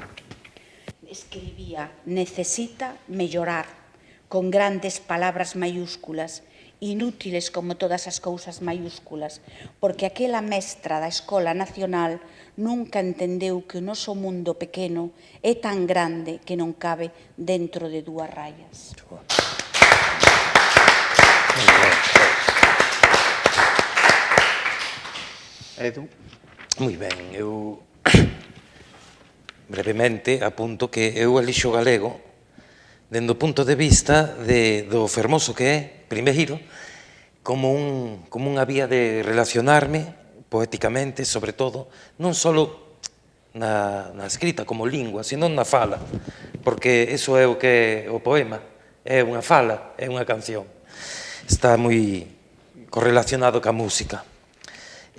escribía «Necesita mellorar» con grandes palabras maiúsculas, inútiles como todas as cousas maiúsculas, porque aquela mestra da Escola Nacional nunca entendeu que o noso mundo pequeno é tan grande que non cabe dentro de dúas rayas. Edu? Moi ben, eu brevemente apunto que eu elixo galego dende o punto de vista do fermoso que é, primeiro, como unha vía de relacionarme poéticamente, sobre todo, non só na escrita como lingua, sino na fala, porque iso é o que é o poema, é unha fala, é unha canción. Está moi correlacionado ca música.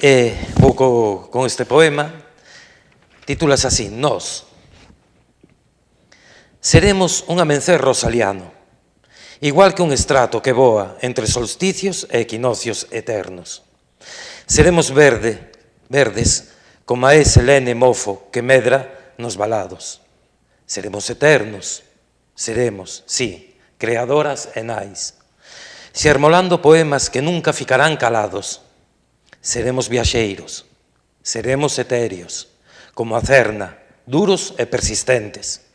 E vou con este poema, titúlase así, Nós. Seremos un amencer rosaliano, igual que un estrato que voa entre solsticios e equinocios eternos. Seremos verdes, como a ese lene mofo que medra nos valados. Seremos eternos, seremos, sí, creadoras e nais, xermolando poemas que nunca ficarán calados. Seremos viaxeiros, seremos etéreos, como a cerna, duros e persistentes,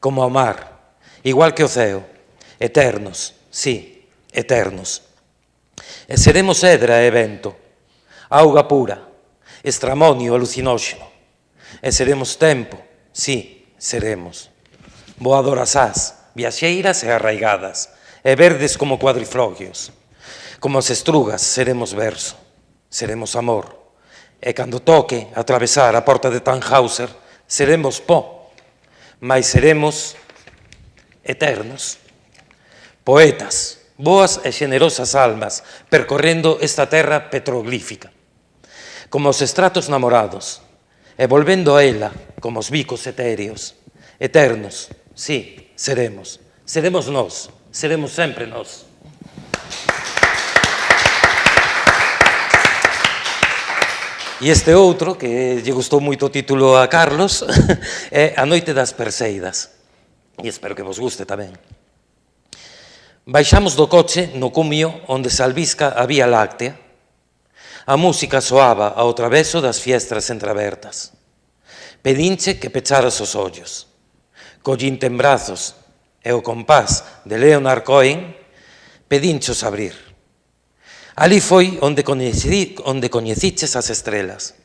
como o mar, igual que o ceo, eternos, sí, eternos. E seremos edra e vento, auga pura, estramonio alucinóxeno. E seremos tempo, sí, seremos. Voadoras ás, viaxeiras e arraigadas, e verdes como cuadriflogios. Como as estrugas seremos verso, seremos amor. E cando toque atravesar a porta de Tannhauser, seremos pó, mas seremos eternos. Poetas, boas e xenerosas almas, percorrendo esta terra petroglífica, como os estratos namorados, e volvendo a ela como os bicos etéreos, eternos, sí, seremos. Seremos nós, seremos sempre nós. E este outro, que lle gustou moito o título a Carlos, é A noite das Perseidas. E espero que vos guste tamén. Baixamos do coche no cumio onde se albisca a Vía Láctea. A música soaba ao traveso das fiestras entreabertas. Pedinche que pecharas os ollos. Collinte en brazos e o compás de Leonard Cohen pedinchos abrir. Ali foi onde coñeciches as estrelas.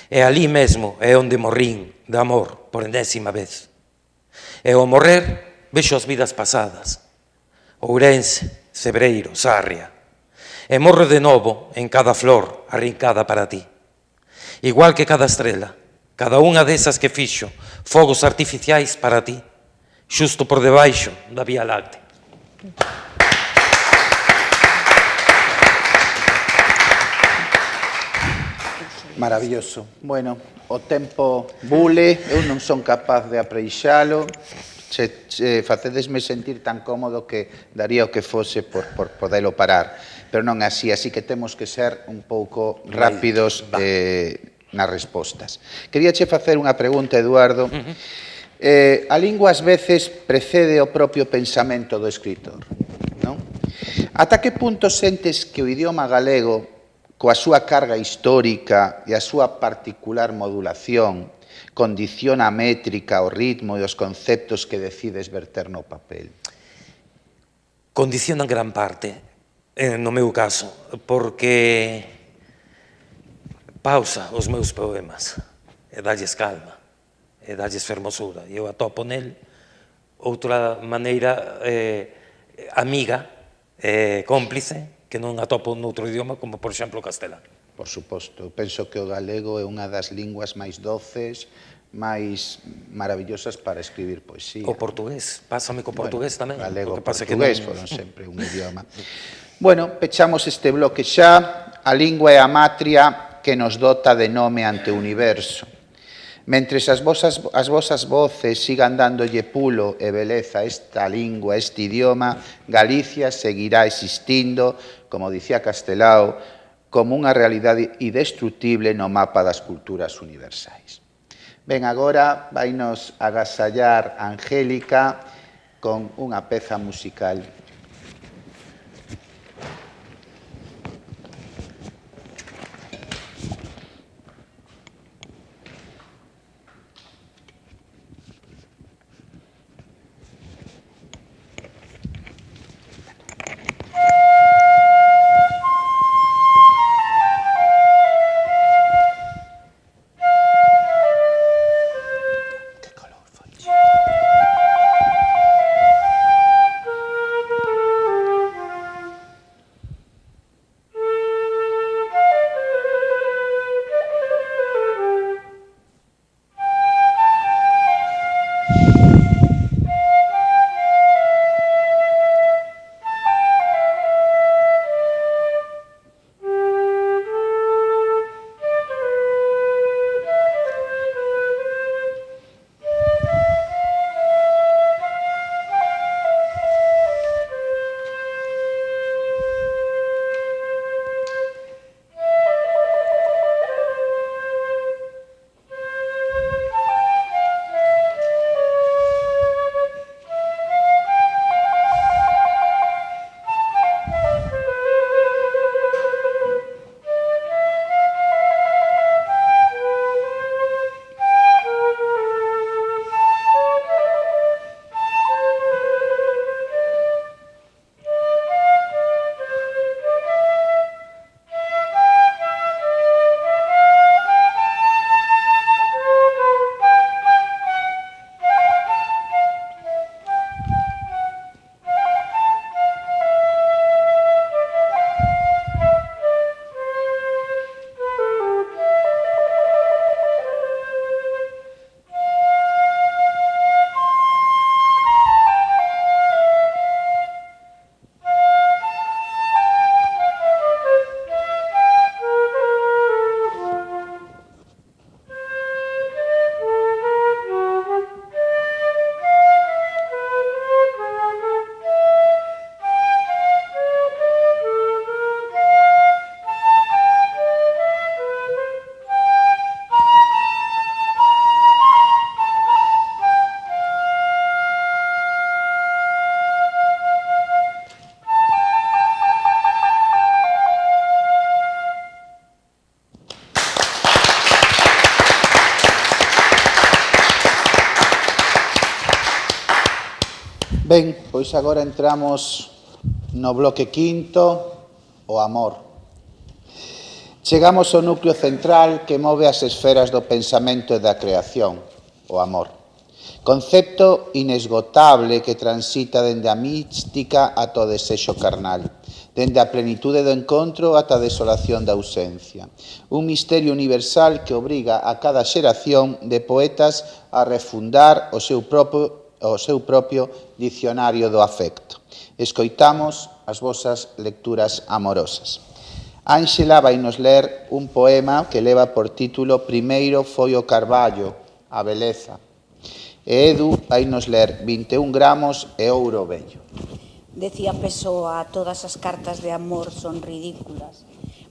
E ali mesmo é onde morrín de amor por enésima vez. E ao morrer vexo as vidas pasadas. Ourense, Cebreiro, Sarria. E morro de novo en cada flor arrincada para ti. Igual que cada estrela, cada unha desas que fixo fogos artificiais para ti, xusto por debaixo da Vía Láctea. Maravilloso. Bueno, o tempo bule, eu non son capaz de apreixalo, facedesme sentir tan cómodo que daría o que fose por podelo parar. pero non así, así que temos que ser un pouco rápidos nas respostas. Queríache facer unha pregunta, Eduardo. A lingua ás veces precede o propio pensamento do escritor, non? Ata que punto sentes que o idioma galego, coa súa carga histórica e a súa particular modulación, condiciona a métrica, o ritmo e os conceptos que decides verter no papel? Condiciona en gran parte, no meu caso, porque pausa os meus poemas e dalles calma, e dalles fermosura. E eu atopo nel outra maneira amiga, cómplice, que non atopo noutro idioma, como, por exemplo, o castelán. Por suposto, eu penso que o galego é unha das linguas máis doces, máis maravillosas para escribir poesía. O portugués, pásame co portugués tamén. Galego e portugués foron sempre un idioma. Bueno, pechamos este bloque xa. A lingua é a matria que nos dota de nome ante o universo. Mentres as vosas voces sigan dándolle pulo e beleza a esta lingua, a este idioma, Galicia seguirá existindo, como dicía Castelao, como unha realidade indestructible no mapa das culturas universais. Ben, agora vainos agasallar Angélica con unha peza musical. Ben, pois agora entramos no bloque quinto, o amor. Chegamos ao núcleo central que move as esferas do pensamento e da creación, o amor. Concepto inesgotable que transita dende a mística ata o desexo carnal, dende a plenitude do encontro ata a desolación da ausencia. Un misterio universal que obriga a cada xeración de poetas a refundar o seu propio dicionario do afecto. Escoitamos as vosas lecturas amorosas. Ánxela vai nos ler un poema que leva por título Primeiro foi o carballo, a beleza. E Edu vai nos ler 21 gramos e ouro vello. Decía Pessoa, todas as cartas de amor son ridículas.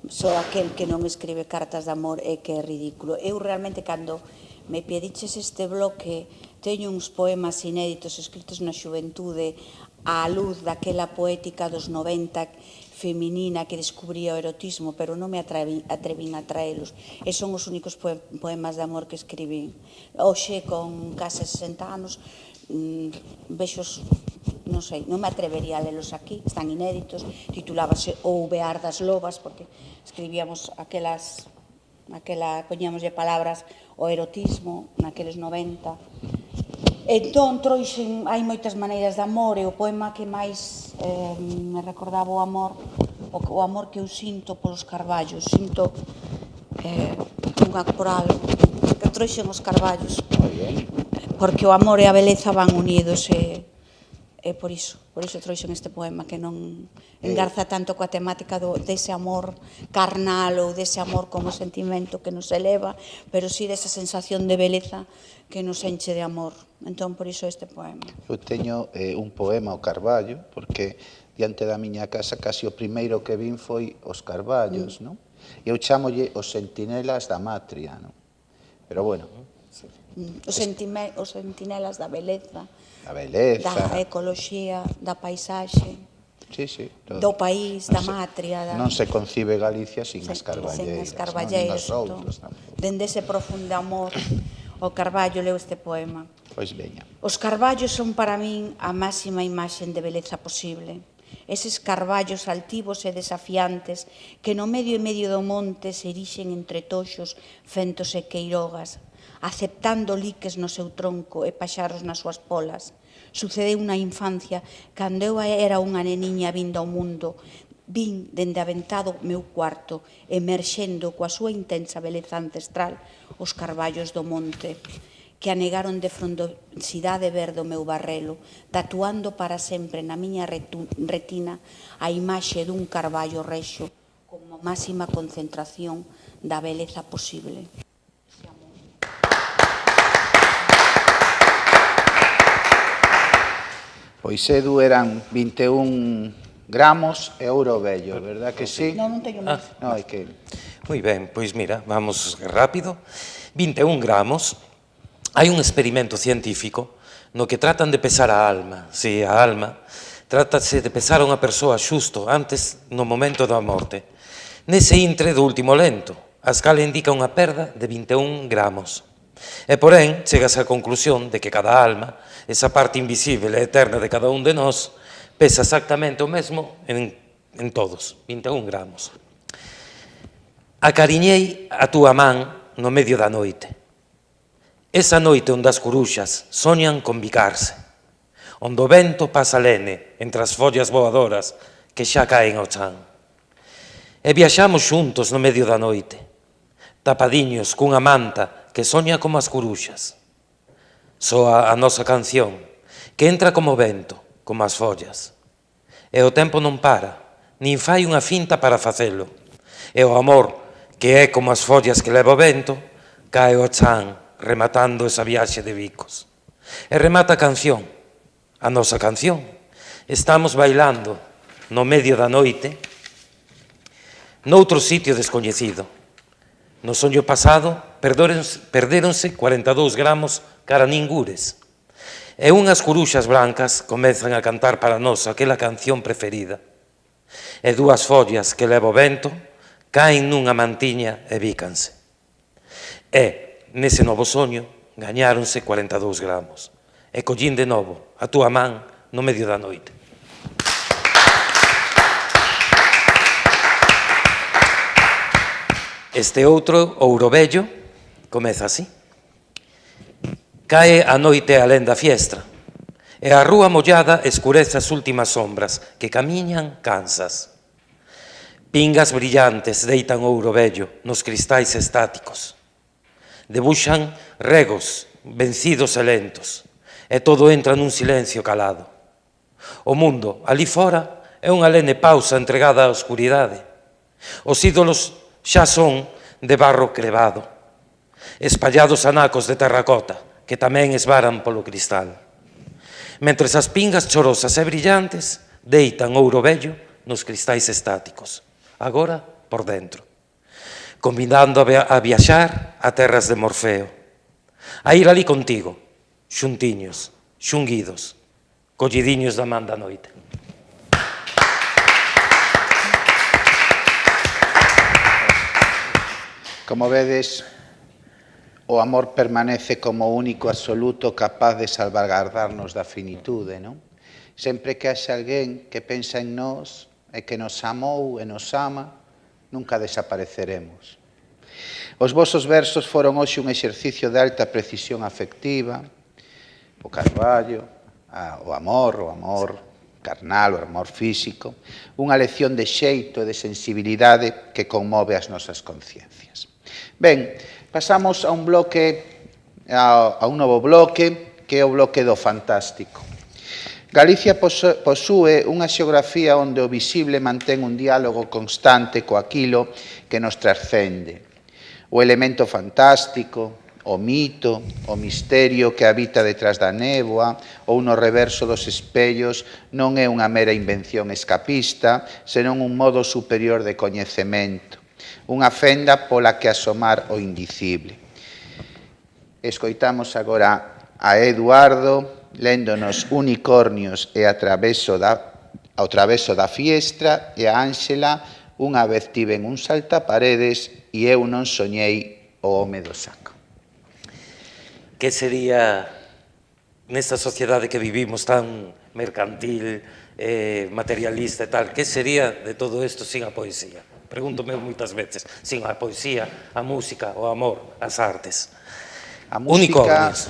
Só aquel que non escribe cartas de amor é que é ridículo. Eu realmente, cando me pediches este bloque, teño uns poemas inéditos escritos na xuventude á luz daquela poética dos 90 feminina que descubría o erotismo, pero non me atrevín a traelos. E son os únicos poemas de amor que escribín. Hoxe, con case 60 anos, vexos, non sei, non me atrevería a lelos aquí, están inéditos, titulábase O uvear das lobas, porque escribíamos poñíamoslle palabras ao erotismo naqueles 90. Entón, trouxen, hai moitas maneiras de amor, e o poema que máis me recordaba o amor que eu sinto polos carballos, sinto unha coral, que trouxen os carballos, porque o amor e a beleza van unidos, e por iso trouxen este poema, que non engarza tanto coa temática dese amor carnal ou dese amor como sentimento que nos eleva, pero sí desa sensación de beleza que nos enche de amor. Entón, por iso este poema. Eu teño un poema ao Carballo, porque diante da miña casa casi o primeiro que vin foi os Carballos, non? Eu chámolle os sentinelas da matria, non? Pero bueno... Os sentinelas da beleza, da beleza, da ecoloxía, da paisaxe, do país, da matria. Non se concibe Galicia sin as carballeiras, dende ese profundo amor, o Carballo leu este poema. Pois veña. Os carballos son para min a máxima imaxen de beleza posible. Eses carballos altivos e desafiantes que no medio e medio do monte se erixen entre toxos, fentos e queirogas, aceptando liques no seu tronco e paxaros nas súas polas. Sucedeu na infancia, cando eu era unha neniña vinda ao mundo, vin dende aventado meu cuarto, emerxendo coa súa intensa beleza ancestral os carballos do monte, que anegaron de frondosidade verde o meu barrelo, tatuando para sempre na miña retina a imaxe dun carballo rexo como máxima concentración da beleza posible. Pois Edu eran 21 gramos e ouro vello, verdad que sí? Non teño máis. Non, é que... Moi ben, pois mira, vamos rápido. 21 gramos. Hai un experimento científico no que tratan de pesar a alma. Si, a alma. Trátase de pesar a unha persoa xusto antes no momento da morte. Nese intre do último lento, a escala indica unha perda de 21 gramos. E, porén, chegas á conclusión de que cada alma, esa parte invisible e eterna de cada un de nós, pesa exactamente o mesmo en todos, 21 gramos. Acariñei a túa man no medio da noite. Esa noite onde as coruxas soñan con bicarse, onde o vento pasa lene entre as follas voadoras que xa caen ao chan. E viaxamos xuntos no medio da noite, tapadiños cunha manta que soña como as coruxas. Soa a nosa canción, que entra como vento, como as follas. E o tempo non para, nin fai unha finta para facelo. E o amor, que é como as follas que leva o vento, cae ao chan, rematando esa viaxe de bicos. E remata a canción, a nosa canción. Estamos bailando no medio da noite, noutro sitio descoñecido. No soño pasado, perdéronse 42 gramos cara ningures. E unhas coruxas blancas comezan a cantar para nós aquela canción preferida. E dúas follas que leva o vento caen nunha mantiña e bícanse. E, nese novo soño, gañáronse 42 gramos. E collín de novo a túa man no medio da noite. Este outro, ouro vello, comeza así. Cae a noite alén da fiestra, e a rúa mollada escurece as últimas sombras que camiñan cansas. Pingas brillantes deitan ouro vello nos cristais estáticos. Debuxan regos, vencidos e lentos, e todo entra nun silencio calado. O mundo, ali fora, é unha lene pausa entregada á oscuridade. Os ídolos xa son de barro crevado, espallados anacos de terracota que tamén esvaran polo cristal. Mentres as pingas chorosas e brillantes deitan ouro vello nos cristais estáticos, agora por dentro, convidando a viaxar a terras de Morfeo, a ir ali contigo, xuntiños, xunguidos, collidiños da man da noite. Como vedes, o amor permanece como único absoluto capaz de salvaguardarnos da finitude, non? Sempre que haxa alguén que pensa en nós e que nos amou e nos ama, nunca desapareceremos. Os vosos versos foron hoxe un exercicio de alta precisión afectiva, o Carballo, o amor carnal, o amor físico, unha lección de xeito e de sensibilidade que conmove as nosas conciencias. Ben, pasamos a un novo bloque, que é o bloque do fantástico. Galicia posúe unha xeografía onde o visible mantén un diálogo constante co aquilo que nos trascende. O elemento fantástico, o mito, o misterio que habita detrás da néboa ou no reverso dos espellos non é unha mera invención escapista, senón un modo superior de coñecemento, unha fenda pola que asomar o indicible. Escoitamos agora a Eduardo léndonos Unicornios e ao traveso da fiestra, e a Ángela Unha vez tiven un saltaparedes e eu non soñei o home do saco. Que sería, nesta sociedade que vivimos tan mercantil, materialista e tal, que sería de todo isto sin a poesía? Pregúntome moitas veces, sin a poesía, a música, o amor, as artes. A música, Unicornios.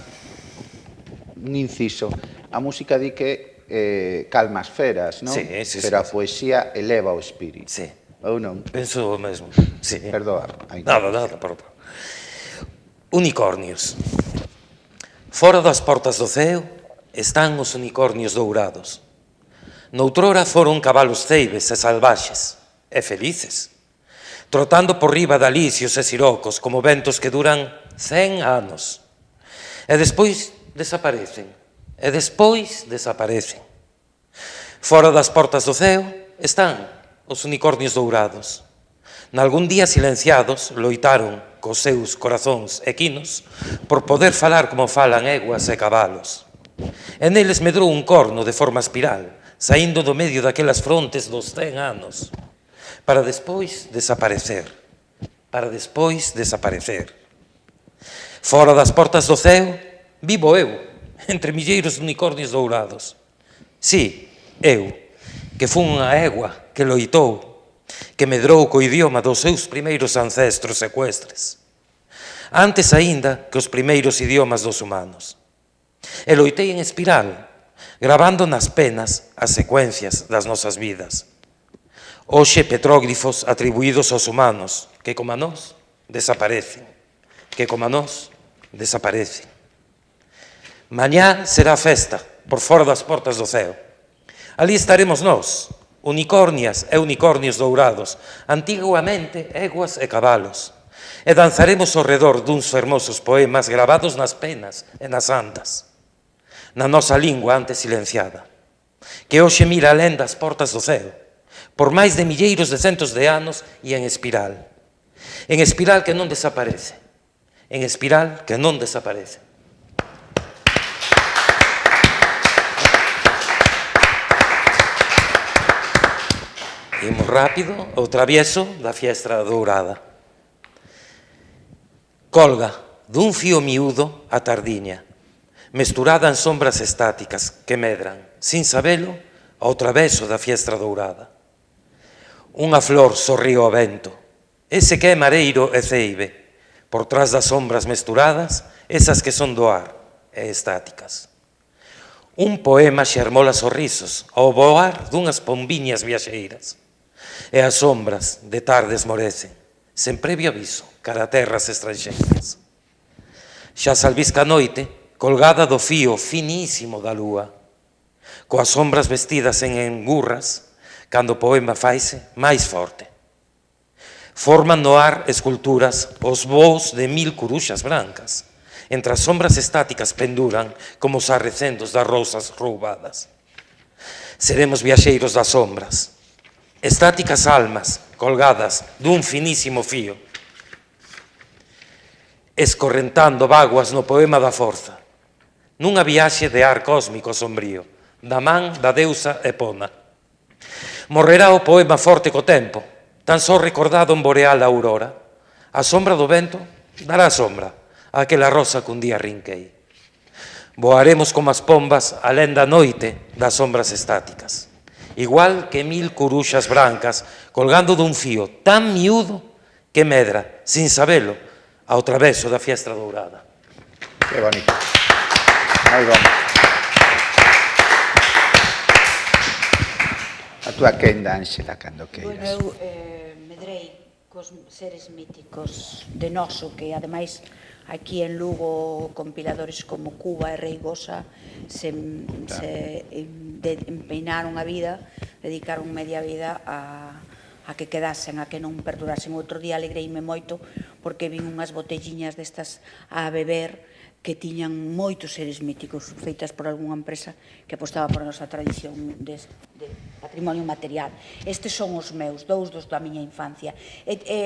Un inciso, a música di que calma as feras, non? Sí, pero a poesía eleva o espírito. Sí. Ou non? Penso o mesmo, sí. Perdoa. Nada, perdón. Unicornios. Fora das portas do ceo están os unicornios dourados. Noutrora foron cabalos ceibes e salvaxes, e felices, trotando por riba de alicios e sirocos como ventos que duran 100 anos. E despois desaparecen, Fora das portas do ceo están os unicornios dourados. Nalgún día silenciados loitaron cos seus corazóns equinos por poder falar como falan eguas e cabalos. E neles medrou un corno de forma espiral, saindo do medio daquelas frontes dos 100 anos, para despois desaparecer. Fora das portas do ceo, vivo eu, entre milleiros de unicornios dourados. Sí, eu, que fun unha egua que loitou, que medrou co idioma dos seus primeiros ancestros ecuestres, antes aínda que os primeiros idiomas dos humanos. E loitei en espiral, gravando nas penas as secuencias das nosas vidas. Hoxe petróglifos atribuídos aos humanos, que como a nós desaparecen, Mañá será festa por fora das portas do ceo. Ali estaremos nós, unicornias e unicornios dourados, antiguamente eguas e cabalos, e danzaremos ao redor duns fermosos poemas gravados nas penas e nas andas, na nosa lingua antes silenciada, que hoxe mira alén das portas do ceo, por máis de milleiros de centos de anos e en espiral que non desaparece, Imos rápido, o travieso da fiestra dourada. Colga dun fío miúdo a tardiña, mesturada en sombras estáticas que medran, sin sabelo, ao traveso da fiestra dourada. Unha flor sorrío ao vento, ese que é mareiro e ceibe, por trás das sombras mesturadas, esas que son do ar e estáticas. Un poema xermola sorrisos ao voar dunhas pombiñas viaxeiras, e as sombras de tardes morecen, sen previo aviso, cara a terras estranxeiras. Xa salvisca a noite, colgada do fío finísimo da lúa, coas sombras vestidas en engurras, cando o poema faise máis forte. Forman no ar esculturas os voos de 1000 curuxas brancas, entre as sombras estáticas penduran como os arrecendos das rosas roubadas. Seremos viaxeiros das sombras, estáticas almas colgadas dun finísimo fío, escorrentando vaguas no poema da forza, nunha viaxe de ar cósmico sombrío, da man da deusa Epona. Morrerá o poema forte co tempo, tan só recordado en boreal aurora. A sombra do vento dará sombra a aquela rosa que un día rinquei. Voaremos como as pombas alén da noite das sombras estáticas, igual que 1000 curuxas brancas colgando dun fío tan miúdo que medra, sin sabelo, ao traveso da fiestra dourada. Que bonito. Moi bom. A túa quenda, Ángela, cando Bueno, queiras. eu medrei cos seres míticos de noso, que ademais aquí en Lugo compiladores como Cuba e Reigosa se empeinaron a vida, dedicaron media vida a que quedasen, a que non perdurasen. Outro día alegreime moito porque vin unhas botelliñas destas a beber que tiñan moitos seres míticos feitas por algunha empresa que apostaba por a nosa tradición de patrimonio material. Estes son os meus, dous dos da miña infancia.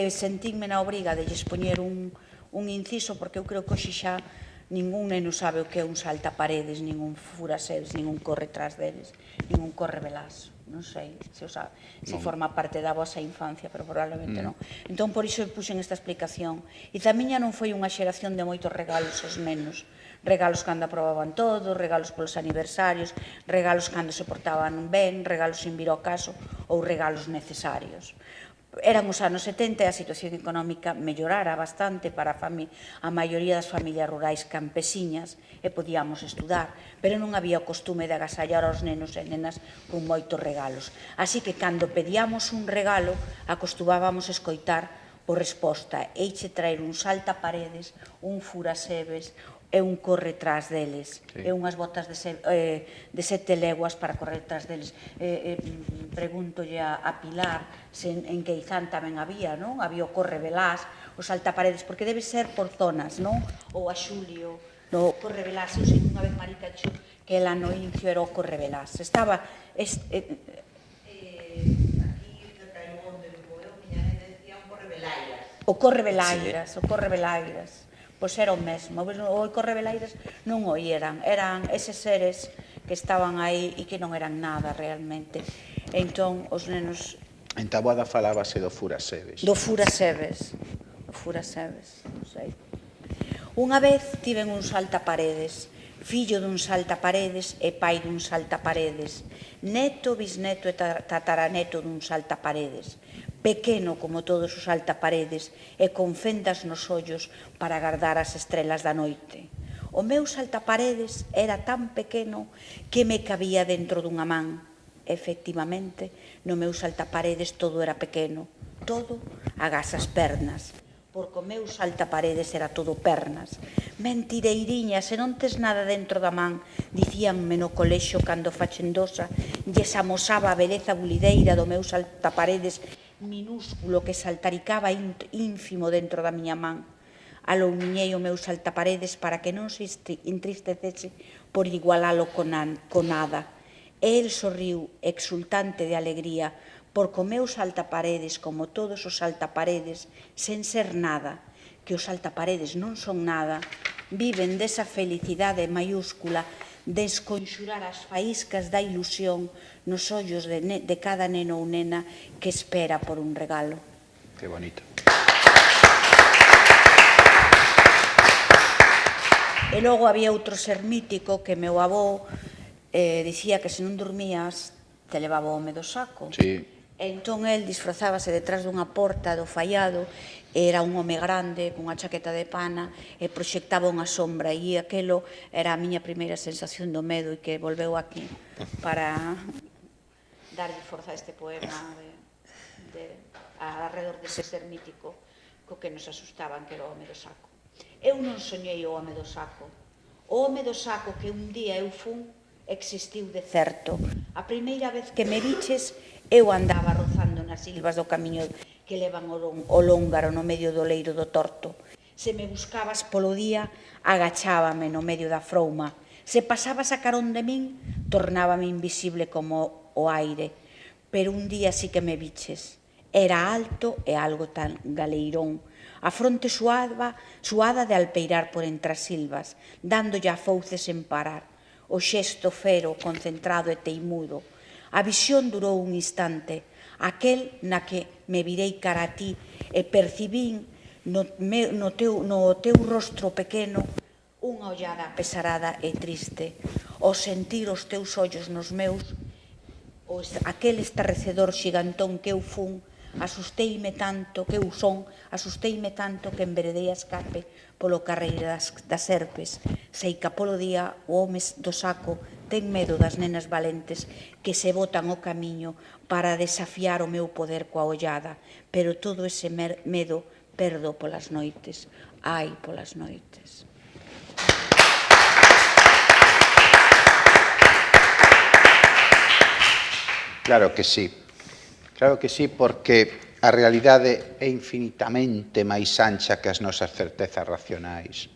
Sentínme na obriga de lles poñer un inciso, porque eu creo que hoxe xa ningún neno sabe o que é un saltaparedes, ningún furaseres, ningún corre tras deles, ningún corre velás. Non sei se o sabe, se forma parte da vosa infancia, pero probablemente non. Entón, por iso puxen esta explicación. E tamén non foi unha xeración de moitos regalos aos nenos. Regalos cando aprobaban todo, regalos polos aniversarios, regalos cando se portaban ben, regalos sin vir ao caso ou regalos necesarios. Eran os anos 70 e a situación económica mellorara bastante para a maioría das familias rurais campesiñas e podíamos estudar, pero non había o costume de agasallar aos nenos e nenas con moitos regalos. Así que, cando pedíamos un regalo, acostumábamos escoitar por resposta: eiche traer un saltaparedes, un furasebes e un corre tras deles, e unhas botas de 7 leguas para correr tras deles. Preguntolle a Pilar se en Queizán tamén había, non? Había o corre velás, o saltaparedes, porque debe ser por zonas, non? Ou a Xulio, no corre velás, eu sei que unha vez Marica Chu, que ela no inicio era o corre velás. Estaba aquí no Traimonte, eu miña nena decía un corre velairas. O corre velairas, o corre velairas. Pois era o mesmo. O corre velairas non o eran eses seres que estaban aí e que non eran nada realmente. Entón, os nenos... En Taboada falábase do furasebes. Do furasebes, non sei. Unha vez tiven un saltaparedes, fillo dun saltaparedes e pai dun saltaparedes, neto, bisneto e tataraneto dun saltaparedes, pequeno como todos os saltaparedes e con fendas nos ollos para guardar as estrelas da noite. O meu saltaparedes era tan pequeno que me cabía dentro dunha man. Efectivamente, no meu saltaparedes todo era pequeno, todo agás as pernas, porque o meu saltaparedes era todo pernas. Mentireiriña, se non tes nada dentro da man, dicíanme no colexo cando fachendosa lles amosaba a beleza bulideira do meu saltaparedes minúsculo que saltaricaba ínfimo dentro da miña man. Aloumiñei o meu saltaparedes para que non se entristecese por igualalo con nada. E el sorriu exultante de alegría, porque o meu saltaparedes, como todos os saltaparedes, sen ser nada, que os saltaparedes non son nada, viven desa felicidade maiúscula de esconxurar as faíscas da ilusión nos ollos de cada neno ou nena que espera por un regalo. Que bonito. E logo había outro ser mítico que meu avó dicía que se non dormías te levaba o home do saco. Sí. Entón, el disfrazábase detrás dunha porta do faiado, era un home grande, cunha chaqueta de pana, e proxectaba unha sombra, e aquelo era a miña primeira sensación do medo, e que volveu aquí para darlle forza a este poema alrededor dese ser mítico co que nos asustaban, que era o home do saco. Eu non soñei o home do saco. O home do saco que un día eu fun existiu de certo. A primeira vez que me viches, eu andaba rozando nas silvas do camiño que levan o lóngaro no medio do leiro do Torto. Se me buscabas polo día, agachábame no medio da frouma. Se pasabas a carón de min, tornábame invisible como o aire, pero un día sí que me viches. Era alto e algo tan galeirón, a fronte suada de alpeirar por entre as silvas, dándolle a fouce sen parar, o xesto fero, concentrado e teimudo. A visión durou un instante, aquel na que me virei cara a ti e percibín no teu rostro pequeno unha ollada pesarada e triste. Ao sentir os teus ollos nos meus, aquel estarrecedor xigantón que eu fun, asusteime tanto que enveredei a escape polo carreiro das serpes. Sei que polo día o home do saco ten medo das nenas valentes que se botan o camiño para desafiar o meu poder coa ollada, pero todo ese medo perdo polas noites. Ai, polas noites. Claro que sí, porque a realidade é infinitamente máis ancha que as nosas certezas racionais.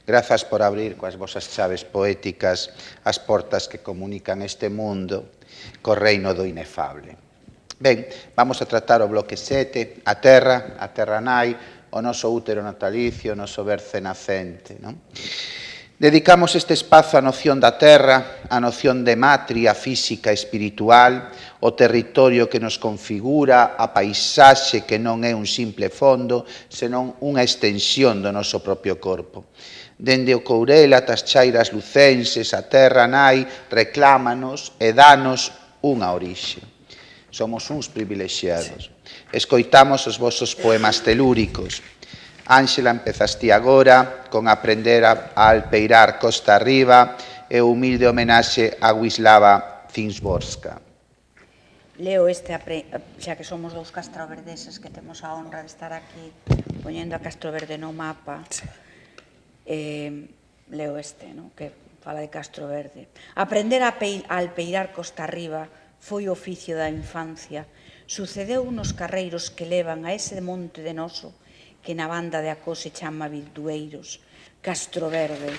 Grazas por abrir coas vosas chaves poéticas as portas que comunican este mundo co reino do inefable. Ben, vamos a tratar o bloque 7, a terra nai, o noso útero natalicio, o noso berce nacente, non? Dedicamos este espazo á noción da terra, á noción de matria física e espiritual, o territorio que nos configura, a paisaxe que non é un simple fondo, senón unha extensión do noso propio corpo. Dende o Courel ata as chairas lucenses, a terra nai reclámanos e danos unha orixe. Somos uns privilexiados. Escoitamos os vosos poemas telúricos. Ángela, empezaste agora con aprender a alpeirar costa arriba e o humilde homenaxe a Wisława Szymborska. Leo este, xa que somos dous castroverdeses que temos a honra de estar aquí poñendo a Castroverde no mapa, leo este, que fala de Castroverde. Aprender a alpeirar costa arriba foi o oficio da infancia. Sucedeu nos carreiros que levan a ese monte de noso que na banda de Acó se chama Virtueiros, Castroverde,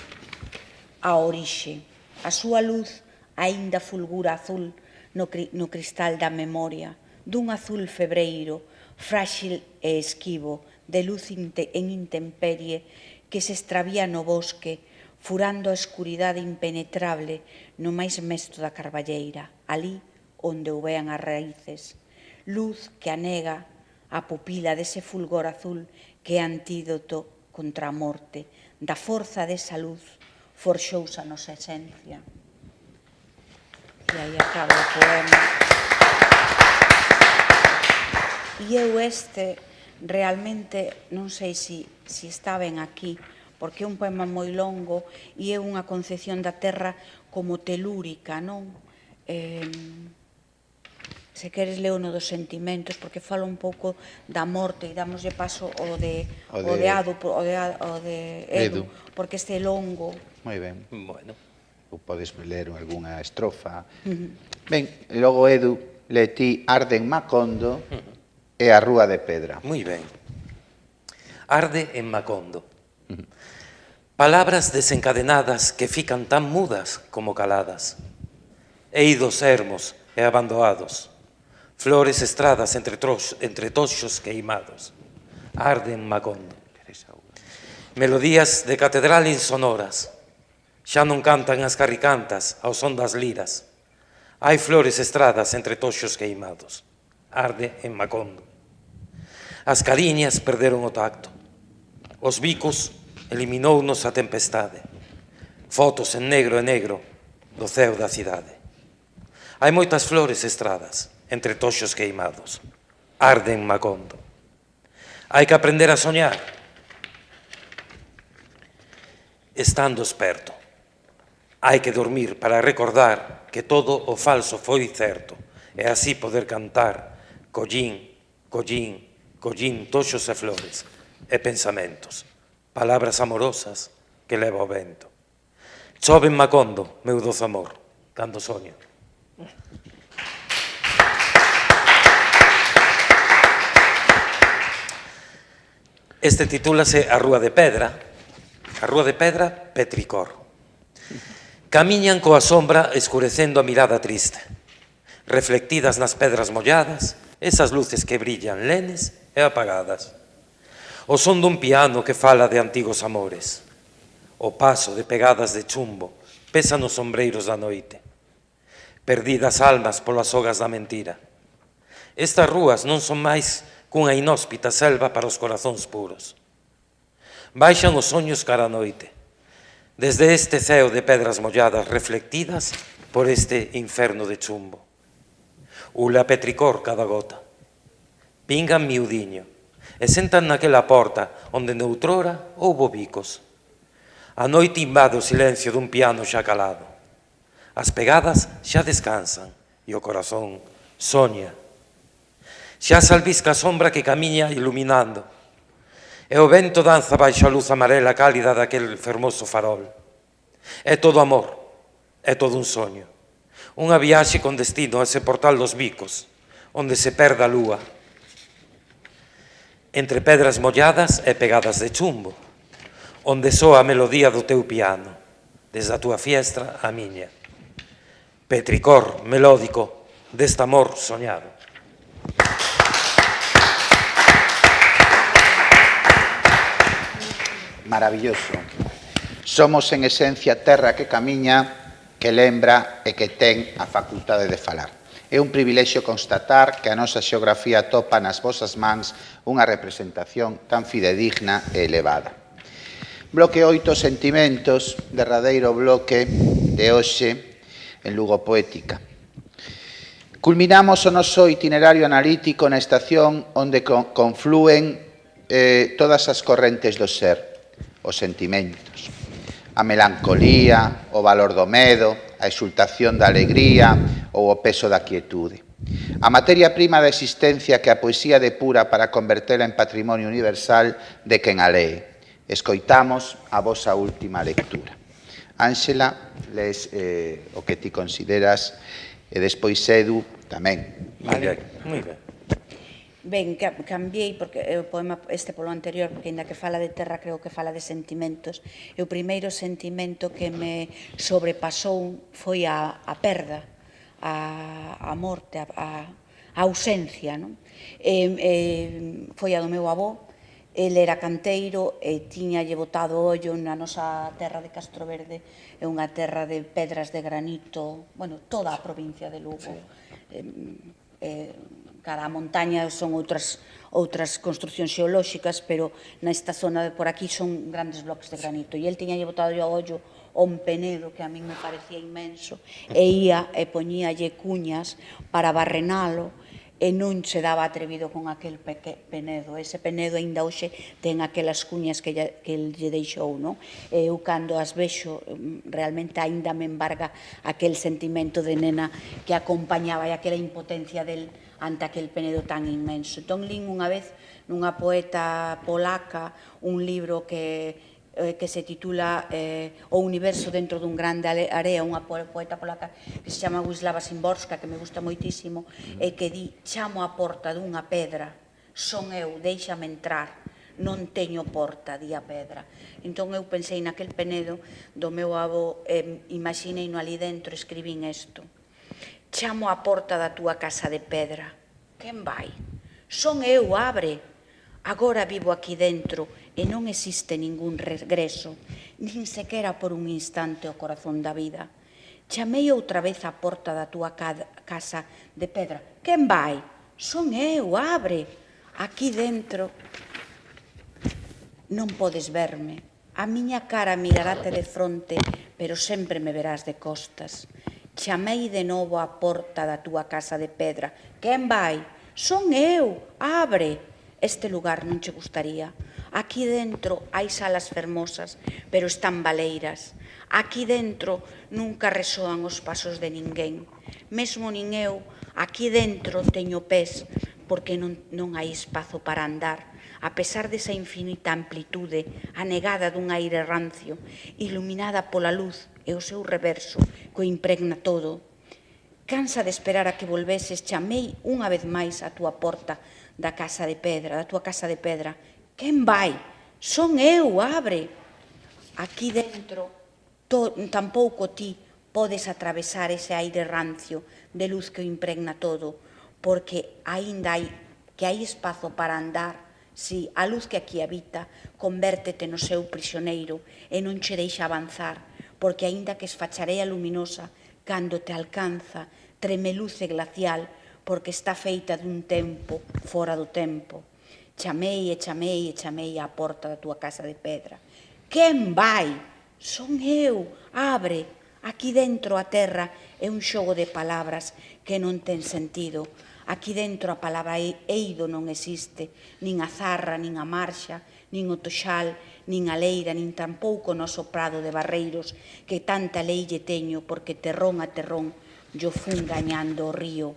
a orixe. A súa luz aínda fulgura azul no cristal da memoria, dun azul febreiro, frágil e esquivo, de luz en intemperie, que se extravía no bosque, furando a escuridade impenetrable no máis mesto da carballeira, ali onde o vean as raíces. Luz que anega a pupila dese fulgor azul que é antídoto contra a morte. Da forza desa luz forxouse a nosa esencia. E aí acaba o poema. E eu este realmente non sei se está ben aquí, porque é un poema moi longo e é unha concepción da terra como telúrica, non? Se queres leo no dos sentimentos, porque falo un pouco da morte e damoslle paso o de Edu, porque este é longo. Moi ben. Bueno. Ou podes ler algunha estrofa. Ben, logo Edu le ti Arde en Macondo e a Rúa de Pedra. Moi ben. Arde en Macondo. Palabras desencadenadas que fican tan mudas como caladas. Eidos ermos e abandoados. Flores estradas entre toxos queimados. Arde en Macondo. Melodías de catedral insonoras. Xa non cantan as carricantas ao son das liras. Hai flores estradas entre toxos queimados. Arde en Macondo. As cariñas perderon o tacto. Os bicos eliminounos a tempestade. Fotos en negro do ceo da cidade. Hai moitas flores estradas entre toxos queimados. Arde en Macondo. Hai que aprender a soñar estando esperto. Hai que dormir para recordar que todo o falso foi certo e así poder cantar collín, collín, collín, toxos e flores e pensamentos, palabras amorosas que leva o vento. Chove en Macondo, meu doce amor, cando soño. Este titúlase A Rúa de Pedra, Petricor. Camiñan coa sombra escurecendo a mirada triste. reflectidas nas pedras molladas, esas luces que brillan lenes e apagadas. O son dun piano que fala de antigos amores. O paso de pegadas de chumbo pesa nos sombreiros da noite. Perdidas almas polas sogas da mentira. Estas rúas non son máis cunha inhóspita selva para os corazóns puros. Baixan os soños cara a noite, desde este ceo de pedras molladas reflectidas por este inferno de chumbo. Ule a petricor cada gota. Pingan miudiño e sentan naquela porta onde noutrora houbo bicos. A noite invade o silencio dun piano xa calado. As pegadas xa descansan e o corazón soña. Xa se albisca a sombra que camiña iluminando e o vento danza baixo a luz amarela cálida daquel fermoso farol. É todo amor, é todo un soño. Unha viaxe con destino a ese portal dos bicos, onde se perde a lúa. Entre pedras molladas e pegadas de chumbo, onde soa a melodía do teu piano, desde a túa fiestra a miña. Petricor melódico deste amor soñado. Maravilloso. Somos en esencia terra que camiña, que lembra e que ten a facultade de falar. É un privilexio constatar que a nosa xeografía atopa nas vosas mans unha representación tan fidedigna e elevada. Bloque 8, Sentimentos, derradeiro bloque de hoxe en Lugo Poética. Culminamos o noso itinerario analítico na estación onde conflúen todas as correntes do ser, os sentimentos. A melancolía, o valor do medo, a exultación da alegría ou o peso da quietude. A materia prima da existencia que a poesía depura para convertela en patrimonio universal de quen a lee. Escoitamos a vosa última lectura. Ángela, lees o que ti consideras e despois Edu tamén. Moi ben. Ben, cambiei porque o poema este polo anterior, porque ainda que fala de terra creo que fala de sentimentos, e o primeiro sentimento que me sobrepasou foi a perda, a morte, a ausencia, non? Foi a do meu avó. Ele era canteiro e tiñalle botado ollo na nosa terra de Castroverde, é unha terra de pedras de granito, bueno, toda a provincia de Lugo. Cada montaña son outras construccións xeolóxicas, pero nesta zona de por aquí son grandes bloques de granito. E el tiñalle botado o ollo a un penedo que a min me parecía inmenso, e ia e poñíalle cuñas para barrenalo, e non se daba atrevido con aquel penedo. Ese penedo aínda hoxe ten aquelas cuñas que el lle deixou, non? E eu cando as vexo, realmente aínda me embarga aquel sentimento de nena que acompañaba e aquela impotencia del ante aquel penedo tan inmenso. Entón, lín unha vez nunha poeta polaca un libro que se titula O universo dentro dun grande area, unha poeta polaca que se chama Wisława Szymborska, que me gusta moitísimo, e que di: chamo a porta dunha pedra, son eu, déixame entrar, non teño porta, di a pedra. Entón eu pensei naquel penedo do meu avó, imaginei no ali dentro, escribín isto: chamo a porta da túa casa de pedra, quen vai? Son eu, abre. Agora vivo aquí dentro e non existe ningún regreso, nin sequera por un instante o corazón da vida. Chamei outra vez a porta da túa casa de pedra. Quen vai? Son eu, abre. Aquí dentro non podes verme. A miña cara mirarate de fronte, pero sempre me verás de costas. Chamei de novo a porta da túa casa de pedra. Quen vai? Son eu, abre. Este lugar non che gustaría. Aquí dentro hai salas fermosas, pero están baleiras. Aquí dentro nunca resoan os pasos de ninguén. Mesmo nin eu, aquí dentro teño pés, porque non hai espazo para andar. A pesar desa infinita amplitude, anegada dun aire rancio, iluminada pola luz e o seu reverso, que o impregna todo. Cansa de esperar a que volveses, chamei unha vez máis a túa porta da casa de pedra, da túa casa de pedra. Quen vai? Son eu, abre. Aquí dentro, tampouco ti podes atravesar ese aire rancio de luz que o impregna todo, porque aínda hai espazo para andar. Si a luz que aquí habita convértete no seu prisioneiro e non che deixa avanzar, porque aínda que esfacharea luminosa, cando te alcanza, tremeluce glacial, porque está feita dun tempo fora do tempo. Chamei e chamei e chamei á porta da túa casa de pedra. Quen vai? Son eu, abre. Aquí dentro a terra é un xogo de palabras que non ten sentido. Aquí dentro a palabra eido non existe, nin a zarra, nin a marxa, nin o toxal, nin a leira, nin tampouco o noso prado de barreiros, que tanta lei lle teño, porque terrón a terrón yo fun gañando o río.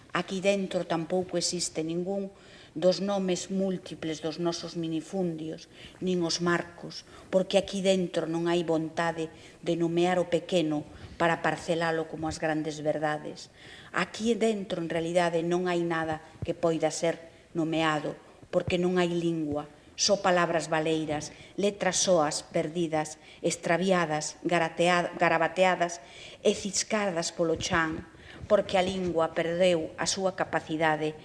Aquí dentro tampouco existe ningún dos nomes múltiples dos nosos minifundios, nin os marcos, porque aquí dentro non hai vontade de nomear o pequeno para parcelalo como as grandes verdades. Aquí dentro, en realidade, non hai nada que poida ser nomeado, porque non hai lingua, só palabras baleiras, letras soas, perdidas, extraviadas, garabateadas e ciscadas polo chan, porque a lingua perdeu a súa capacidade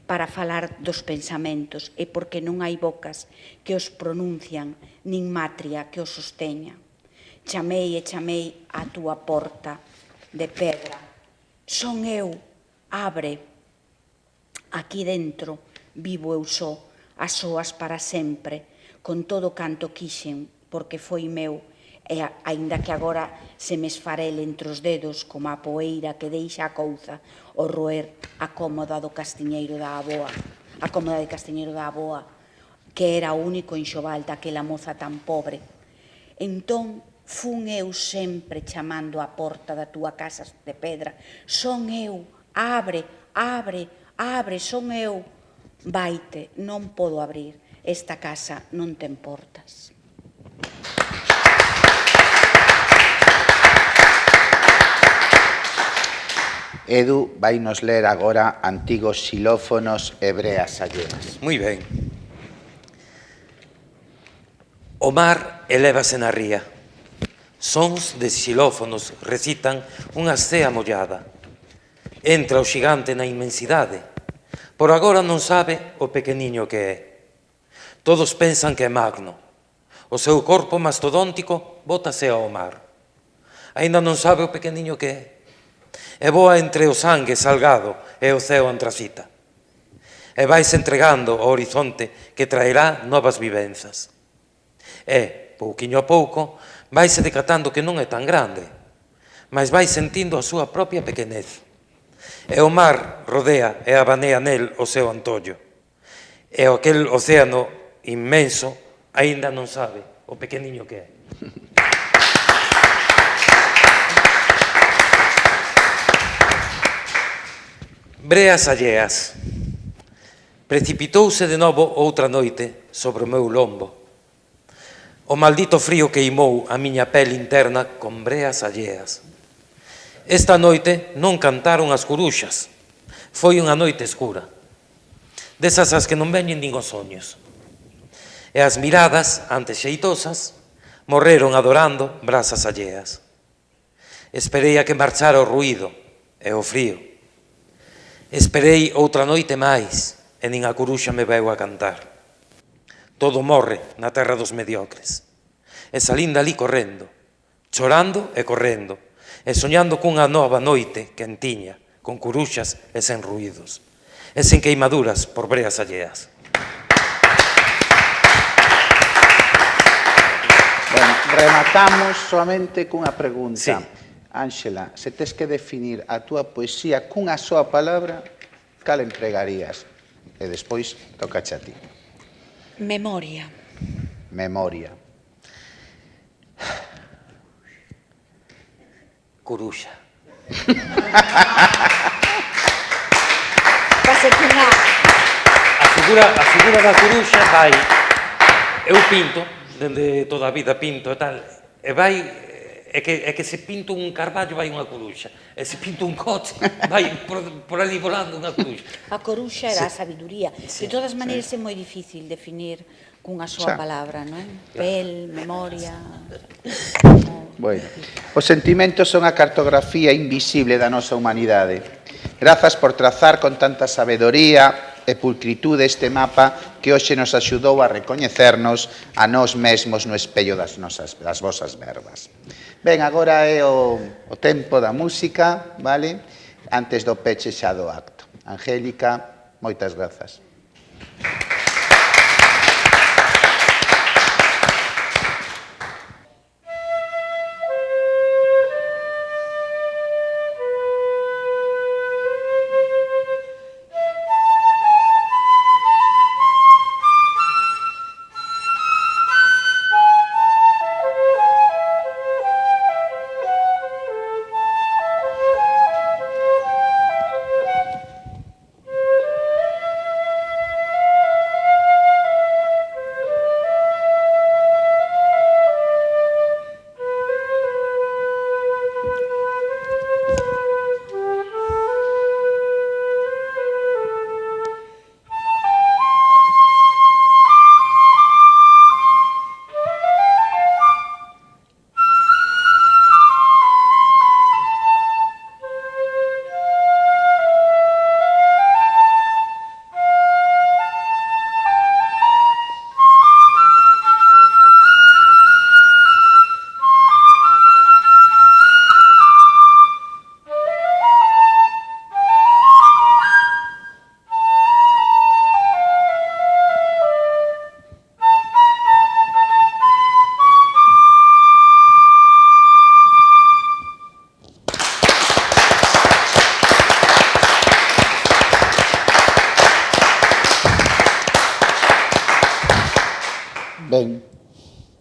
para falar dos pensamentos e porque non hai bocas que os pronuncian, nin matria que os sosteña. Chamei e chamei á túa porta de pedra. Son eu, abre. Aquí dentro vivo eu só, as soas para sempre, con todo canto quixen, porque foi meu, e aínda que agora se me esfarele entre os dedos como a poeira que deixa a couza o roer a cómoda do castiñeiro da aboa, a cómoda de castiñeiro da aboa, que era o único enxoval daquela moza tan pobre. Entón, fun eu sempre chamando á porta da túa casa de pedra. Son eu, abre, abre, abre, son eu. Vaite, non podo abrir, esta casa non ten portas. Edu vai nos ler agora antigos xilófonos hebreas allenas. Moi ben. O mar elévase na ría. Sons de xilófonos recitan unha cea mollada. Entra o xigante na inmensidade. Por agora non sabe o pequeniño que é. Todos pensan que é magno. O seu corpo mastodóntico bótase ao mar. Aínda non sabe o pequeniño que é. E voa entre o sangue salgado e o ceo antracita. E vaise entregando ao horizonte que traerá novas vivenzas. E, pouquiño a pouco, vaise decatando que non é tan grande, mas vai sentindo a súa propia pequenez. E o mar rodea e abanea nel o seu antollo. E aquel océano inmenso aínda non sabe o pequeniño que é. Breas alleas. Precipitouse de novo outra noite sobre o meu lombo. O maldito frío queimou a miña pel interna con breas alleas. Esta noite non cantaron as curuxas. Foi unha noite escura. Desas as que non veñen nin os soños. E as miradas, antes xeitosas, morreron adorando brasas alleas. Esperei a que marchara o ruído e o frío. Esperei outra noite máis e nin a curuxa me veu a cantar. Todo morre na terra dos mediocres. E salín dali correndo, chorando e correndo, e soñando cunha nova noite quentiña, con curuxas e sen ruídos, e sen queimaduras por breas alleas. Bueno, rematamos solamente cunha pregunta. Sí. Ángela, se tes que definir a túa poesía cunha soa palabra, cal empregarías? E despois tocache a ti. Memoria. Memoria. Curuxa. Pase cunha... A figura da curuxa vai... Eu pinto, dende toda a vida pinto e tal, e vai... É que se pinto un carballo vai unha curuxa, e se pinto un coche vai por ali volando unha curuxa. A coruxa era a sabiduría. Sí, De todas maneiras é moi difícil definir cunha súa Xa. palabra, non? Pel, memoria... Bueno, os sentimentos son a cartografía invisible da nosa humanidade. Grazas por trazar con tanta sabedoría e pulcritude este mapa que hoxe nos axudou a recoñecernos a nós mesmos no espello das vosas verbas. Ben, agora é o tempo da música, vale? Antes do peche xa do acto. Angélica, moitas grazas. Ben,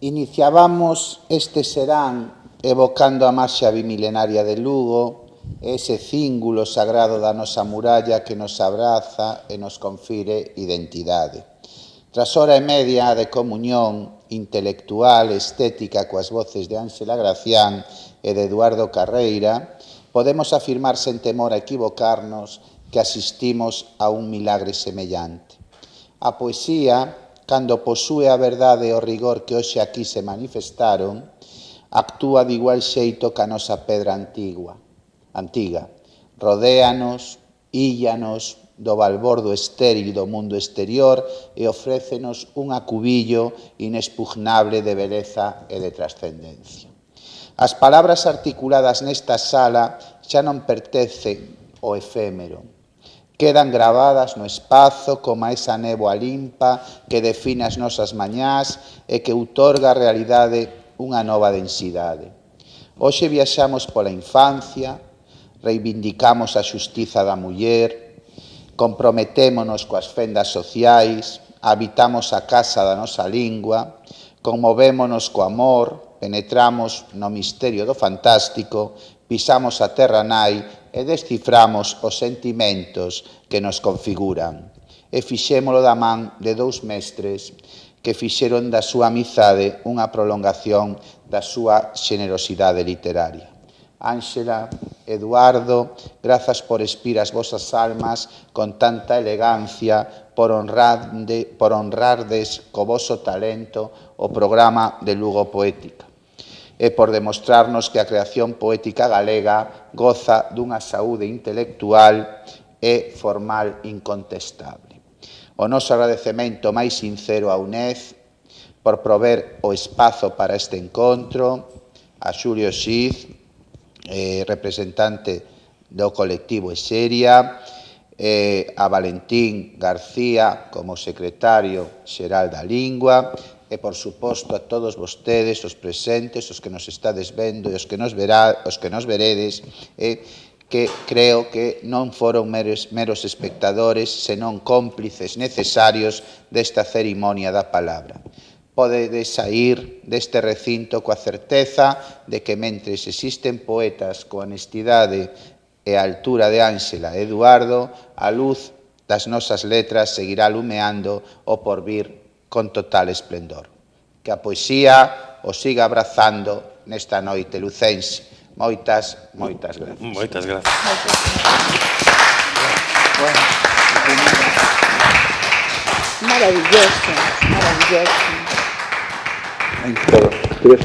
iniciábamos este serán evocando a marxa bimilenaria de Lugo, ese cíngulo sagrado da nosa muralla que nos abraza e nos confire identidade. Tras hora e media de comunión intelectual, estética coas voces de Ángela Gracián e de Eduardo Carreira, podemos afirmar sen temor a equivocarnos que asistimos a un milagre semellante. A poesía, cando posúe a verdade e o rigor que hoxe aquí se manifestaron, actúa de igual xeito que a nosa pedra antiga. Rodéanos, íllanos do balbordo estéril do mundo exterior e ofrécenos un acubillo inexpugnable de beleza e de trascendencia. As palabras articuladas nesta sala xa non pertencen ao efémero. Quedan gravadas no espazo como esa néboa limpa que define as nosas mañás e que outorga á realidade unha nova densidade. Hoxe viaxamos pola infancia, reivindicamos a xustiza da muller, comprometémonos coas fendas sociais, habitamos a casa da nosa lingua, conmovémonos co amor, penetramos no misterio do fantástico, pisamos a terra nai e desciframos os sentimentos que nos configuran. E fixémolo da man de dous mestres que fixeron da súa amizade unha prolongación da súa xenerosidade literaria. Ángela, Eduardo, grazas por espir as vosas almas con tanta elegancia, por honrardes co voso talento o programa de Lugo Poética e por demostrarnos que a creación poética galega goza dunha saúde intelectual e formal incontestable. O noso agradecemento máis sincero a UNED por prover o espazo para este encontro, a Xulio Xiz, representante do colectivo Exeria, a Valentín García como secretario xeral da Lingua, e, por suposto, a todos vostedes, os presentes, os que nos estades vendo e os que nos veredes, que creo que non foron meros espectadores, senón cómplices necesarios desta cerimonia da palabra. Podedes saír deste recinto coa certeza de que mentres existen poetas coa honestidade e a altura de Ángela e Eduardo, a luz das nosas letras seguirá lumeando o porvir con total esplendor. Que a poesía os siga abrazando nesta noite lucense. Moitas gracias. Moitas gracias. No, Maravilloso, maravilloso. Aí, todo.